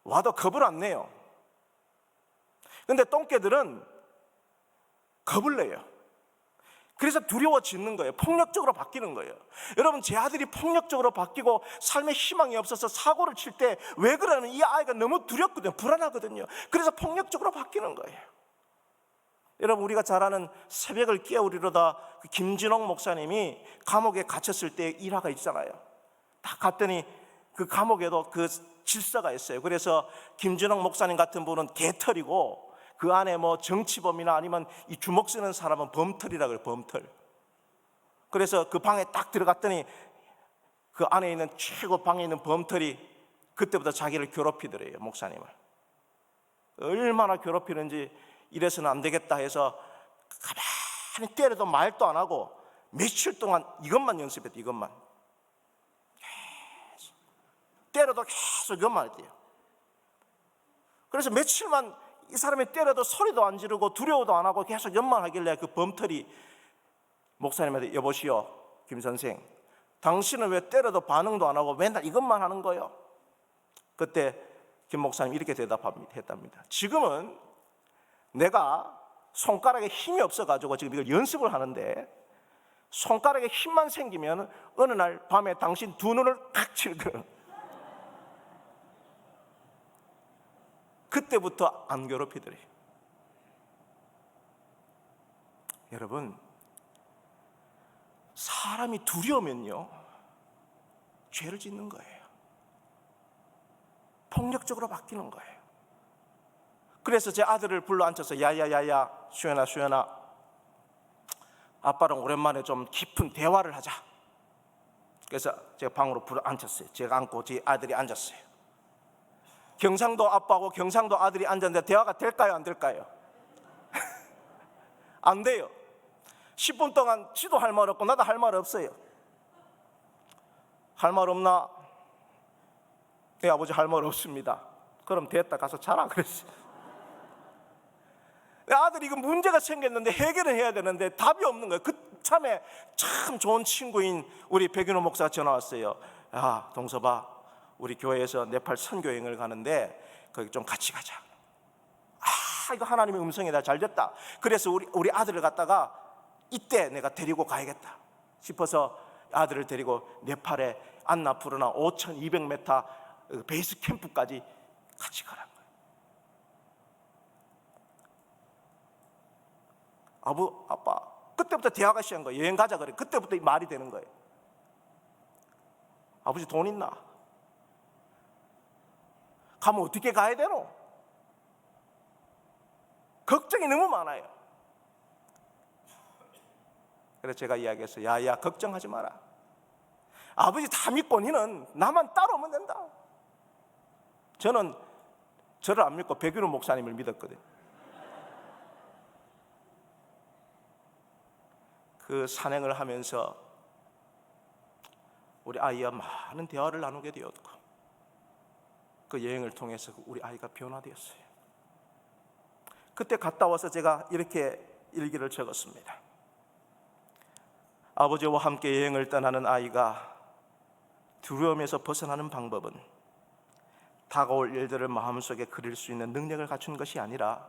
와도 겁을 안 내요. 근데 똥개들은 겁을 내요. 그래서 두려워 짖는 거예요. 폭력적으로 바뀌는 거예요. 여러분, 제 아들이 폭력적으로 바뀌고 삶에 희망이 없어서 사고를 칠 때 왜 그러냐면 이 아이가 너무 두렵거든요. 불안하거든요. 그래서 폭력적으로 바뀌는 거예요. 여러분, 우리가 잘 아는 새벽을 깨우리로다 그 김진홍 목사님이 감옥에 갇혔을 때 일화가 있잖아요. 딱 갔더니 그 감옥에도 그 질서가 있어요. 그래서 김진홍 목사님 같은 분은 개털이고 그 안에 뭐 정치범이나 아니면 이 주먹 쓰는 사람은 범털이라 그래요. 범털. 그래서 그 방에 딱 들어갔더니 그 안에 있는 최고 방에 있는 범털이 그때부터 자기를 괴롭히더래요. 목사님을. 얼마나 괴롭히는지 이래서는 안 되겠다 해서 가만히 때려도 말도 안 하고 며칠 동안 이것만 연습했대요. 이것만. 계속. 때려도 계속 이것만 했대요. 그래서 며칠만 이 사람이 때려도 소리도 안 지르고 두려워도 안 하고 계속 이것만 하길래 그 범털이 목사님한테 여보시오 김 선생, 당신은 왜 때려도 반응도 안 하고 맨날 이것만 하는 거예요? 그때 김 목사님 이렇게 대답했답니다. 지금은 내가 손가락에 힘이 없어가지고 지금 이걸 연습을 하는데 손가락에 힘만 생기면 어느 날 밤에 당신 두 눈을 탁 칠 거예요. 그때부터 안 괴롭히더래. 여러분, 사람이 두려우면요 죄를 짓는 거예요. 폭력적으로 바뀌는 거예요. 그래서 제 아들을 불러 앉혀서 야야야야 수연아 수연아, 아빠랑 오랜만에 좀 깊은 대화를 하자. 그래서 제가 방으로 불러 앉혔어요. 제가 앉고 제 아들이 앉았어요. 경상도 아빠하고 경상도 아들이 앉았는데 대화가 될까요? 안 될까요? 안 돼요. 10분 동안 지도 할 말 없고 나도 할 말 없어요. 할 말 없나? 네, 아버지 할 말 없습니다. 그럼 됐다, 가서 자라 그랬어요. 아들이 이거 문제가 생겼는데 해결을 해야 되는데 답이 없는 거예요. 그 참에 참 좋은 친구인 우리 백윤호 목사가 전화 왔어요. 야 동서봐, 우리 교회에서 네팔 선교여행을 가는데 거기 좀 같이 가자. 아, 이거 하나님의 음성이다. 잘 됐다. 그래서 우리 아들을 갖다가 이때 내가 데리고 가야겠다 싶어서 아들을 데리고 네팔의 안나푸르나 5,200m 베이스 캠프까지 같이 가라. 아빠, 그때부터 대화가 시작한 거예요. 여행 가자 그래. 그때부터 말이 되는 거예요. 아버지 돈 있나? 가면 어떻게 가야 되노? 걱정이 너무 많아요. 그래서 제가 이야기했어요. 야야 걱정하지 마라. 아버지 다 믿고 너는 나만 따라오면 된다. 저는 저를 안 믿고 백윤호 목사님을 믿었거든요. 그 산행을 하면서 우리 아이와 많은 대화를 나누게 되었고 그 여행을 통해서 우리 아이가 변화되었어요. 그때 갔다 와서 제가 이렇게 일기를 적었습니다. 아버지와 함께 여행을 떠나는 아이가 두려움에서 벗어나는 방법은 다가올 일들을 마음속에 그릴 수 있는 능력을 갖춘 것이 아니라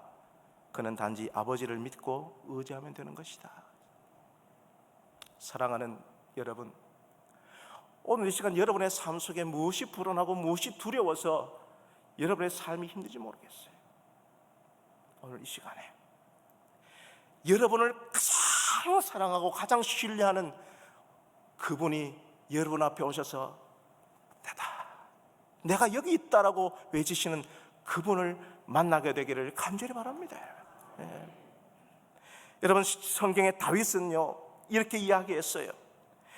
그는 단지 아버지를 믿고 의지하면 되는 것이다. 사랑하는 여러분, 오늘 이 시간 여러분의 삶 속에 무엇이 불안하고 무엇이 두려워서 여러분의 삶이 힘든지 모르겠어요. 오늘 이 시간에 여러분을 가장 사랑하고 가장 신뢰하는 그분이 여러분 앞에 오셔서 나다 내가 여기 있다라고 외치시는 그분을 만나게 되기를 간절히 바랍니다. 여러분, 성경의 다윗은요 이렇게 이야기했어요.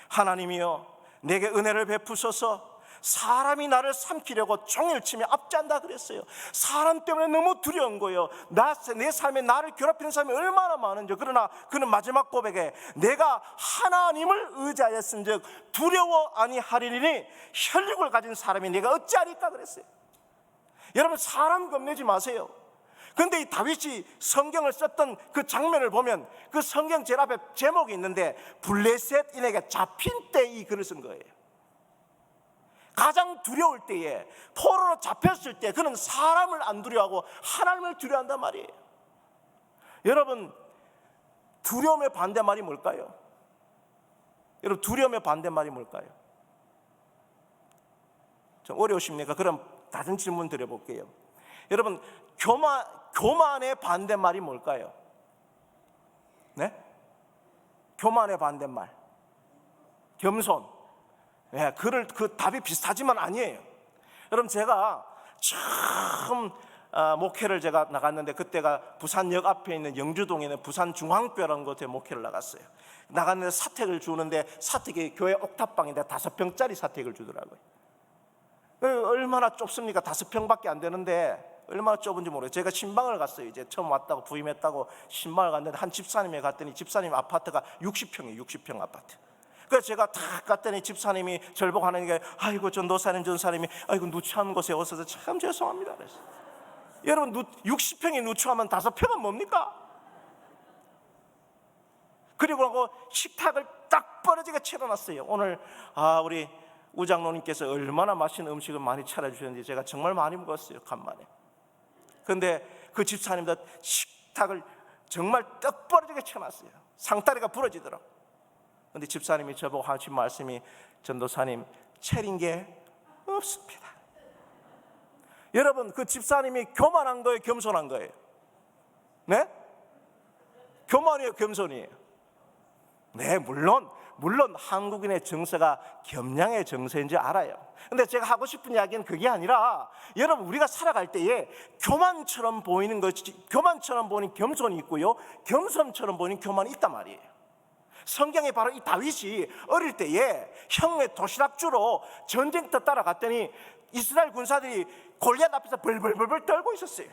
하나님이여 내게 은혜를 베푸소서. 사람이 나를 삼키려고 종일치며 압제한다 그랬어요. 사람 때문에 너무 두려운 거예요. 내 삶에 나를 괴롭히는 사람이 얼마나 많은지. 그러나 그는 마지막 고백에 내가 하나님을 의지하였은즉 두려워 아니하리니 혈육을 가진 사람이 내가 어찌하리까 그랬어요. 여러분, 사람 겁내지 마세요. 그런데 이 다윗이 성경을 썼던 그 장면을 보면 그 성경 제일 앞에 제목이 있는데 블레셋인에게 잡힌 때 이 글을 쓴 거예요. 가장 두려울 때에, 포로로 잡혔을 때 그는 사람을 안 두려워하고 하나님을 두려워한단 말이에요. 여러분, 두려움의 반대말이 뭘까요? 여러분, 두려움의 반대말이 뭘까요? 좀 어려우십니까? 그럼 다른 질문 드려볼게요. 여러분, 교만의 반대말이 뭘까요? 네? 교만의 반대말 겸손. 네, 그 답이 비슷하지만 아니에요. 여러분, 제가 처음 목회를 제가 나갔는데 그때가 부산역 앞에 있는 영주동에 있는 부산중앙교회라는 곳에 목회를 나갔어요. 나갔는데 사택을 주는데 사택이 교회 옥탑방인데 5평짜리 사택을 주더라고요. 얼마나 좁습니까? 5평밖에 안 되는데 얼마나 좁은지 모르겠어요. 제가 신방을 갔어요. 이제 처음 왔다고 부임했다고 신방을 갔는데 한 집사님에 갔더니 집사님 아파트가 60평이에요. 60평 아파트. 그래서 제가 딱 갔더니 집사님이 저를 보고 하는 게 아이고 전도사님 전사님이 아이고 누추한 곳에 오셔서 참 죄송합니다 그랬어요. 여러분, 60평이 누추하면 5평은 뭡니까? 그리고 식탁을 딱 벌어지게 차려놨어요. 오늘 우리 우장로님께서 얼마나 맛있는 음식을 많이 차려주셨는지 제가 정말 많이 먹었어요. 간만에. 그런데 그 집사님도 식탁을 정말 떡 벌어지게 차려놨어요. 상다리가 부러지더라고요. 그런데 집사님이 저보고 하신 말씀이 전도사님 차린 게 없습니다. 여러분, 그 집사님이 교만한 거예요? 겸손한 거예요? 네? 교만이에요? 겸손이에요? 네, 물론 한국인의 정서가 겸양의 정서인지 알아요. 근데 제가 하고 싶은 이야기는 그게 아니라 여러분, 우리가 살아갈 때에 교만처럼 보이는 것이, 교만처럼 보이는 겸손이 있고요, 겸손처럼 보이는 교만이 있단 말이에요. 성경에 바로 이 다윗이 어릴 때에 형의 도시락주로 전쟁터 따라갔더니 이스라엘 군사들이 골리앗 앞에서 벌벌벌 떨고 있었어요.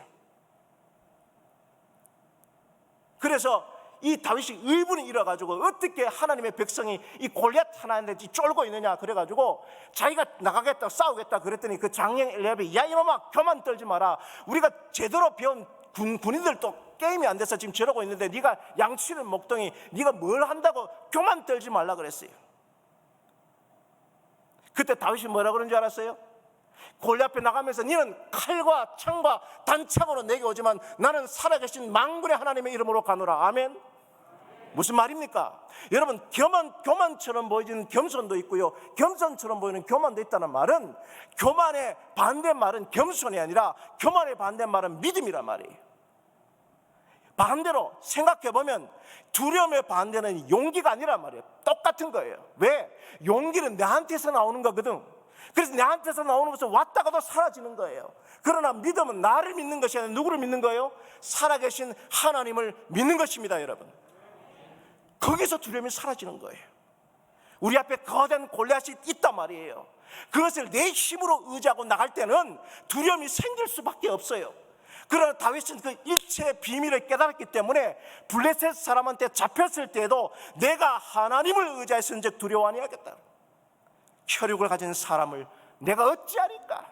그래서 이 다윗이 의분이 일어가지고 어떻게 하나님의 백성이 이 골리앗 하나한테 쫄고 있느냐 그래가지고 자기가 나가겠다 싸우겠다 그랬더니 그 장령 엘리압이 야 이놈아 교만 떨지 마라. 우리가 제대로 배운 군인들도 게임이 안 돼서 지금 저러고 있는데 네가 양치를 먹더니 네가 뭘 한다고 교만 떨지 말라 그랬어요. 그때 다윗이 뭐라 그런 줄 알았어요? 골리앗 앞에 나가면서 너는 칼과 창과 단창으로 내게 오지만 나는 살아계신 만군의 하나님의 이름으로 가노라. 아멘. 무슨 말입니까? 여러분, 교만처럼 보이는 겸손도 있고요, 겸손처럼 보이는 교만도 있다는 말은, 교만의 반대말은 겸손이 아니라 교만의 반대말은 믿음이란 말이에요. 반대로 생각해보면 두려움의 반대는 용기가 아니란 말이에요. 똑같은 거예요. 왜? 용기는 내한테서 나오는 거거든. 그래서 내한테서 나오는 것은 왔다가도 사라지는 거예요. 그러나 믿음은 나를 믿는 것이 아니라 누구를 믿는 거예요? 살아계신 하나님을 믿는 것입니다. 여러분, 거기서 두려움이 사라지는 거예요. 우리 앞에 거대한 골리앗이 있단 말이에요. 그것을 내 힘으로 의지하고 나갈 때는 두려움이 생길 수밖에 없어요. 그러나 다윗은 그 일체의 비밀을 깨달았기 때문에 블레셋 사람한테 잡혔을 때에도 내가 하나님을 의지하였은즉 두려워 아니하겠다. 혈육을 가진 사람을 내가 어찌하리까.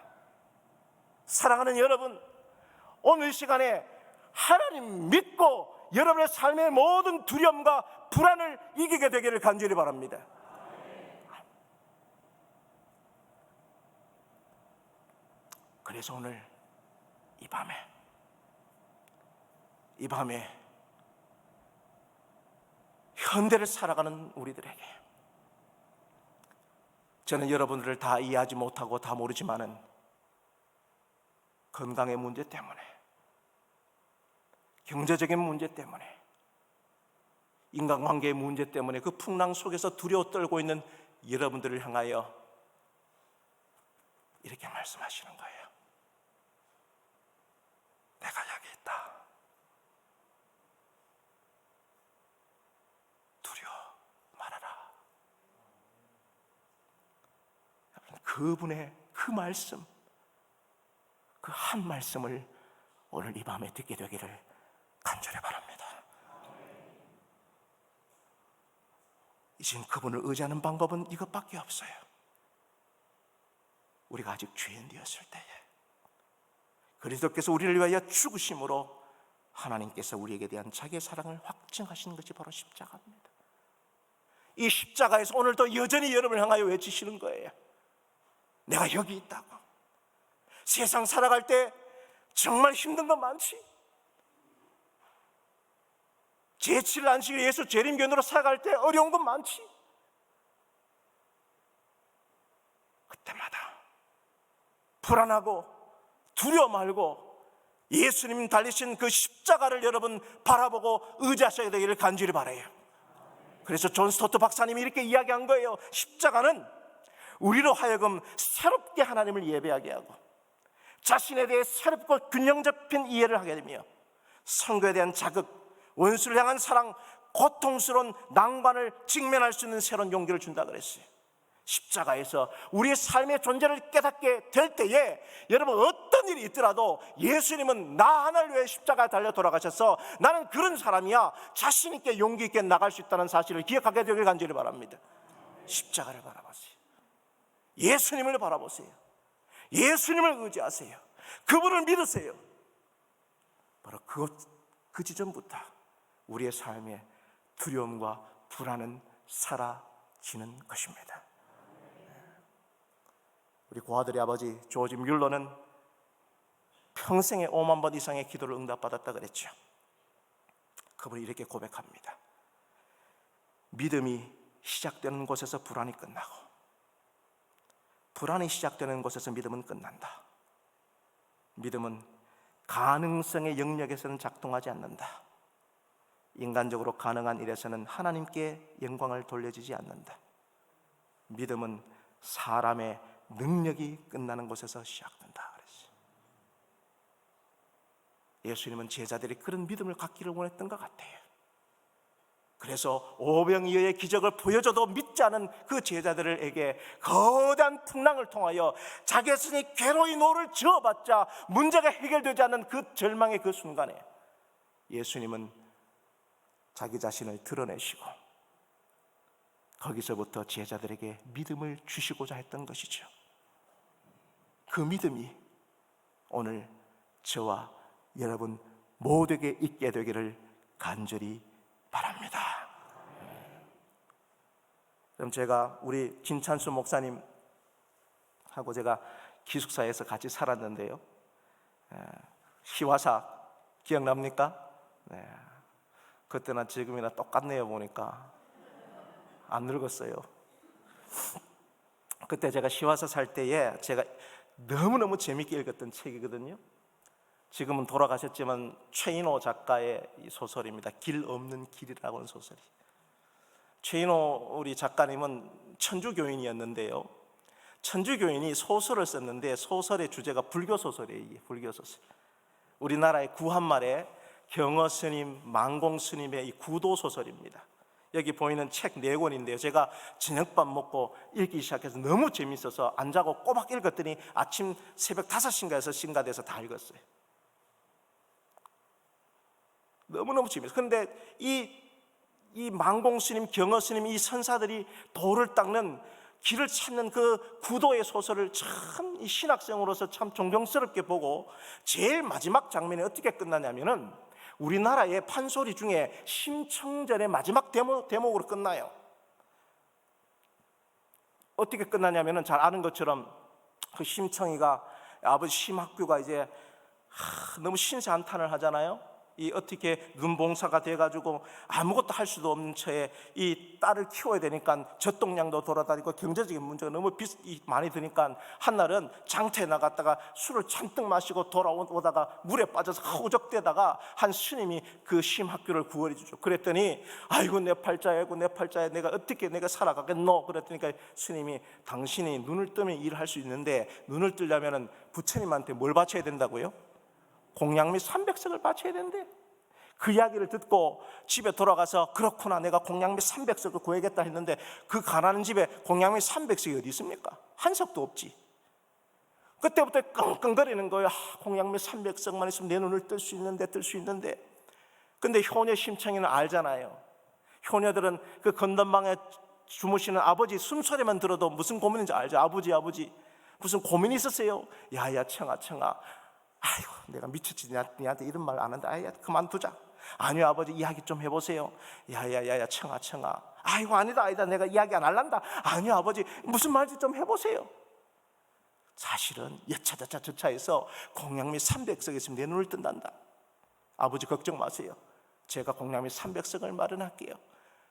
사랑하는 여러분, 오늘 시간에 하나님 믿고 여러분의 삶의 모든 두려움과 불안을 이기게 되기를 간절히 바랍니다. 그래서 오늘 이 밤에 현대를 살아가는 우리들에게, 저는 여러분들을 다 이해하지 못하고 다 모르지만은 건강의 문제 때문에, 경제적인 문제 때문에, 인간관계의 문제 때문에 그 풍랑 속에서 두려워 떨고 있는 여러분들을 향하여 이렇게 말씀하시는 거예요. 내가 여기 있다. 두려워 말아라. 그분의 그 말씀, 그 한 말씀을 오늘 이 밤에 듣게 되기를 간절히 바랍니다. 이젠 그분을 의지하는 방법은 이것밖에 없어요. 우리가 아직 죄인 되었을 때에 그리스도께서 우리를 위하여 죽으심으로 하나님께서 우리에게 대한 자기의 사랑을 확증하시는 것이 바로 십자가입니다. 이 십자가에서 오늘도 여전히 여러분을 향하여 외치시는 거예요. 내가 여기 있다고. 세상 살아갈 때 정말 힘든 건 많지. 제7일 안식일 예수 재림견으로 살아갈 때 어려운 건 많지. 그때마다 불안하고 두려워 말고 예수님 달리신 그 십자가를 여러분 바라보고 의지하셔야 되기를 간절히 바라요. 그래서 존 스토트 박사님이 이렇게 이야기한 거예요. 십자가는 우리로 하여금 새롭게 하나님을 예배하게 하고 자신에 대해 새롭고 균형 잡힌 이해를 하게 되며 선거에 대한 자극, 원수를 향한 사랑, 고통스러운 난관을 직면할 수 있는 새로운 용기를 준다 그랬어요. 십자가에서 우리의 삶의 존재를 깨닫게 될 때에 여러분 어떤 일이 있더라도 예수님은 나 하나를 위해 십자가에 달려 돌아가셔서 나는 그런 사람이야 자신 있게 용기 있게 나갈 수 있다는 사실을 기억하게 되길 간절히 바랍니다. 십자가를 바라보세요. 예수님을 바라보세요. 예수님을 의지하세요. 그분을 믿으세요. 바로 그 지점부터 우리의 삶에 두려움과 불안은 사라지는 것입니다. 우리 고아들의 아버지 조지 뮬러는 평생에 5만 번 이상의 기도를 응답받았다 그랬죠. 그분이 이렇게 고백합니다. 믿음이 시작되는 곳에서 불안이 끝나고 불안이 시작되는 곳에서 믿음은 끝난다. 믿음은 가능성의 영역에서는 작동하지 않는다. 인간적으로 가능한 일에서는 하나님께 영광을 돌려주지 않는다. 믿음은 사람의 능력이 끝나는 곳에서 시작된다 그랬어요. 예수님은 제자들이 그런 믿음을 갖기를 원했던 것 같아요. 그래서 오병이어의 기적을 보여줘도 믿지 않은 그 제자들에게 거대한 풍랑을 통하여 자기 자신이 괴로이 노를 지어봤자 문제가 해결되지 않는 그 절망의 그 순간에 예수님은 자기 자신을 드러내시고 거기서부터 제자들에게 믿음을 주시고자 했던 것이죠. 그 믿음이 오늘 저와 여러분 모두에게 있게 되기를 간절히 바랍니다. 그럼 제가 우리 김찬수 목사님하고 제가 기숙사에서 같이 살았는데요. 희화사 기억납니까? 네. 그때나 지금이나 똑같네요. 보니까 안 늙었어요. 그때 제가 시와서 살 때에 제가 너무너무 재밌게 읽었던 책이거든요. 지금은 돌아가셨지만 최인호 작가의 소설입니다. 길 없는 길이라고 하는 소설이. 최인호 우리 작가님은 천주교인이었는데요. 천주교인이 소설을 썼는데 소설의 주제가 불교 소설이에요. 이게 불교 소설. 우리나라의 구한말에 경어 스님, 만공 스님의 이 구도 소설입니다. 여기 보이는 책 4권인데요. 제가 저녁밥 먹고 읽기 시작해서 너무 재밌어서 안 자고 꼬박 읽었더니 아침 새벽 5시인가 6시인가 돼서 다 읽었어요. 너무너무 재밌어요. 그런데 이 만공 스님, 경어 스님 이 선사들이 도를 닦는 길을 찾는 그 구도의 소설을 참 이 신학생으로서 참 존경스럽게 보고 제일 마지막 장면이 어떻게 끝나냐면은 우리나라의 판소리 중에 심청전의 마지막 대목으로 끝나요. 어떻게 끝나냐면은 잘 아는 것처럼 그 심청이가 아버지 심학규가 이제 너무 신세 한탄을 하잖아요. 이 어떻게 눈봉사가 돼가지고 아무것도 할 수도 없는 처에 이 딸을 키워야 되니까 젖동량도 돌아다니고 경제적인 문제가 너무 많이 드니까 한날은 장터에 나갔다가 술을 잔뜩 마시고 돌아오다가 물에 빠져서 허우적대다가 한 스님이 그 심학교를 구원해 주죠. 그랬더니 아이고 내 팔자야, 아이고 내 팔자야, 내가 어떻게 내가 살아가겠노? 그랬더니 스님이 당신이 눈을 뜨면 일할 수 있는데 눈을 뜨려면 부처님한테 뭘 바쳐야 된다고요? 공양미 300석을 바쳐야 된대. 그 이야기를 듣고 집에 돌아가서 그렇구나, 내가 공양미 300석을 구해야겠다 했는데 그 가난한 집에 공양미 300석이 어디 있습니까? 한 석도 없지. 그때부터 끙끙거리는 거예요. 공양미 300석만 있으면 내 눈을 뜰 수 있는데 근데 효녀 심청이는 알잖아요. 효녀들은 그 건넌방에 주무시는 아버지 숨소리만 들어도 무슨 고민인지 알죠. 아버지 무슨 고민이 있으세요? 야야 청아 아이고 내가 미쳤지, 니한테 이런 말 안 한다. 아야 그만두자. 아니요 아버지 이야기 좀 해보세요. 야야 청아 아이고 아니다 내가 이야기 안 할란다. 아니요 아버지 무슨 말인지 좀 해보세요. 사실은 여차저차해서 공양미 300석 있으면 내 눈을 뜬단다. 아버지 걱정 마세요. 제가 공양미 300석을 마련할게요.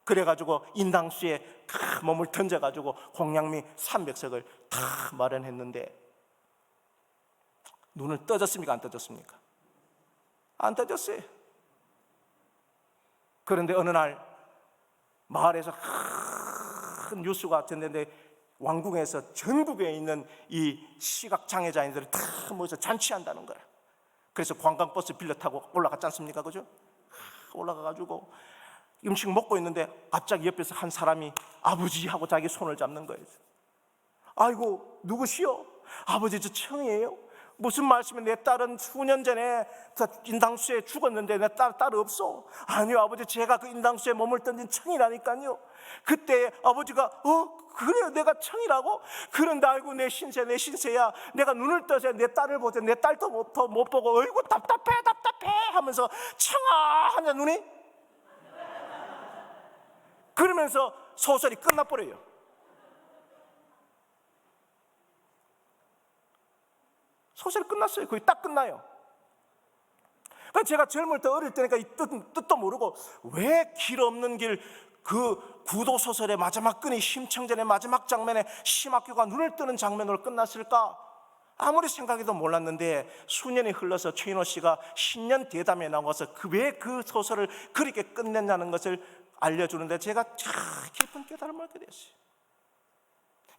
그래가지고 인당수에 몸을 던져가지고 공양미 300석을 다 마련했는데 눈을 떠졌습니까? 안 떠졌습니까? 안 떠졌어요. 그런데 어느 날 마을에서 큰 뉴스가 됐는데 왕궁에서 전국에 있는 이 시각장애자인들이 다 모여서 잔치한다는 거야. 그래서 관광버스 빌려 타고 올라갔지 않습니까? 그죠? 올라가가지고 음식 먹고 있는데 갑자기 옆에서 한 사람이 아버지 하고 자기 손을 잡는 거예요. 아이고 누구시오? 아버지 저 청이에요. 무슨 말씀이에요? 내 딸은 수년 전에 인당수에 죽었는데 내 딸 없어. 아니요 아버지 제가 그 인당수에 몸을 던진 청이라니까요. 그때 아버지가 그래요 내가 청이라고? 그런데 아이고 내 신세야. 내가 눈을 떠서 내 딸을 보자. 내 딸도 못 보고 어이구 답답해 하면서 청아 하냐 눈이 그러면서 소설이 끝나버려요. 소설이 끝났어요. 거의 딱 끝나요. 제가 젊을 때 어릴 때니까 이 뜻도 모르고 왜 길 없는 길 그 구도소설의 마지막 끈이 심청전의 마지막 장면에 심학교가 눈을 뜨는 장면으로 끝났을까? 아무리 생각해도 몰랐는데 수년이 흘러서 최인호 씨가 신년 대담에 나와서 왜 그 소설을 그렇게 끝냈냐는 것을 알려주는데 제가 깊은 깨달음을 얻게 됐어요.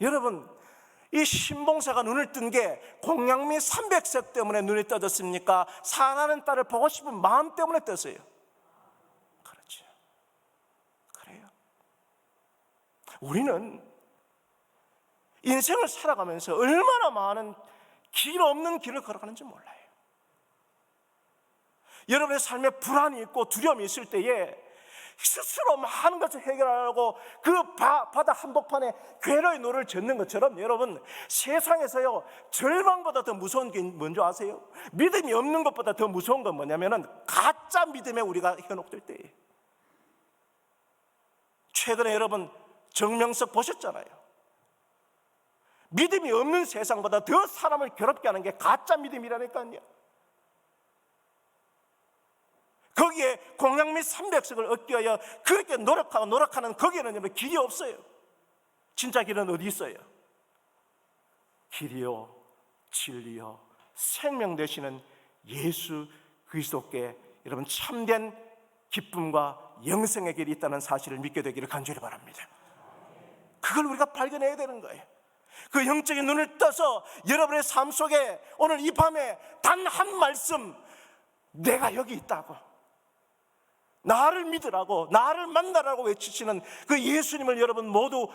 여러분 이 신봉사가 눈을 뜬 게 공양미 300석 때문에 눈이 떠졌습니까? 사랑하는 딸을 보고 싶은 마음 때문에 떴어요. 그렇죠. 그래요. 우리는 인생을 살아가면서 얼마나 많은 길 없는 길을 걸어가는지 몰라요. 여러분의 삶에 불안이 있고 두려움이 있을 때에 스스로 많은 것을 해결하려고 그 바다 한복판에 괴로이 노를 젓는 것처럼 여러분 세상에서요 절망보다 더 무서운 게 뭔지 아세요? 믿음이 없는 것보다 더 무서운 건 뭐냐면은 가짜 믿음에 우리가 현혹될 때예요. 최근에 여러분 정명석 보셨잖아요. 믿음이 없는 세상보다 더 사람을 괴롭게 하는 게 가짜 믿음이라니까요. 거기에 공양미 300석을 얻기 위하여 그렇게 노력하는 거기에는 길이 없어요. 진짜 길은 어디 있어요? 길이요 진리요 생명 되시는 예수 그리스도께 여러분 참된 기쁨과 영생의 길이 있다는 사실을 믿게 되기를 간절히 바랍니다. 그걸 우리가 발견해야 되는 거예요. 그 영적인 눈을 떠서 여러분의 삶 속에 오늘 이 밤에 단 한 말씀, 내가 여기 있다고, 나를 믿으라고, 나를 만나라고 외치시는 그 예수님을 여러분 모두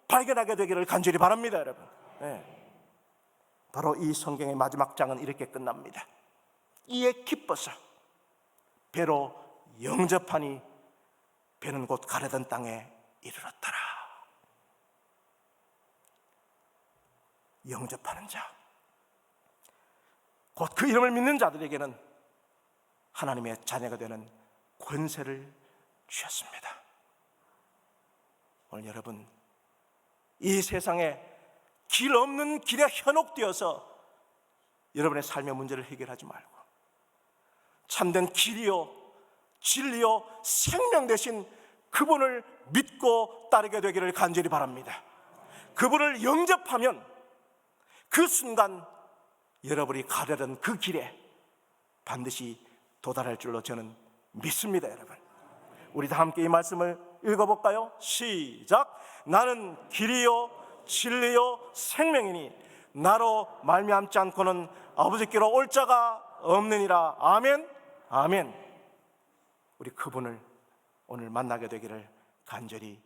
발견하게 되기를 간절히 바랍니다. 여러분 바로 이 성경의 마지막 장은 이렇게 끝납니다. 이에 기뻐서 배로 영접하니 배는 곧 가려던 땅에 이르렀더라. 영접하는 자, 곧 그 이름을 믿는 자들에게는 하나님의 자녀가 되는 권세를 주셨습니다. 오늘 여러분 이 세상에 길 없는 길에 현혹되어서 여러분의 삶의 문제를 해결하지 말고 참된 길이요 진리요 생명 되신 그분을 믿고 따르게 되기를 간절히 바랍니다. 그분을 영접하면 그 순간 여러분이 가려던 그 길에 반드시 도달할 줄로 저는 믿습니다. 여러분, 우리 다 함께 이 말씀을 읽어볼까요? 시작. 나는 길이요 진리요 생명이니 나로 말미암지 않고는 아버지께로 올 자가 없느니라. 아멘. 아멘. 우리 그분을 오늘 만나게 되기를 간절히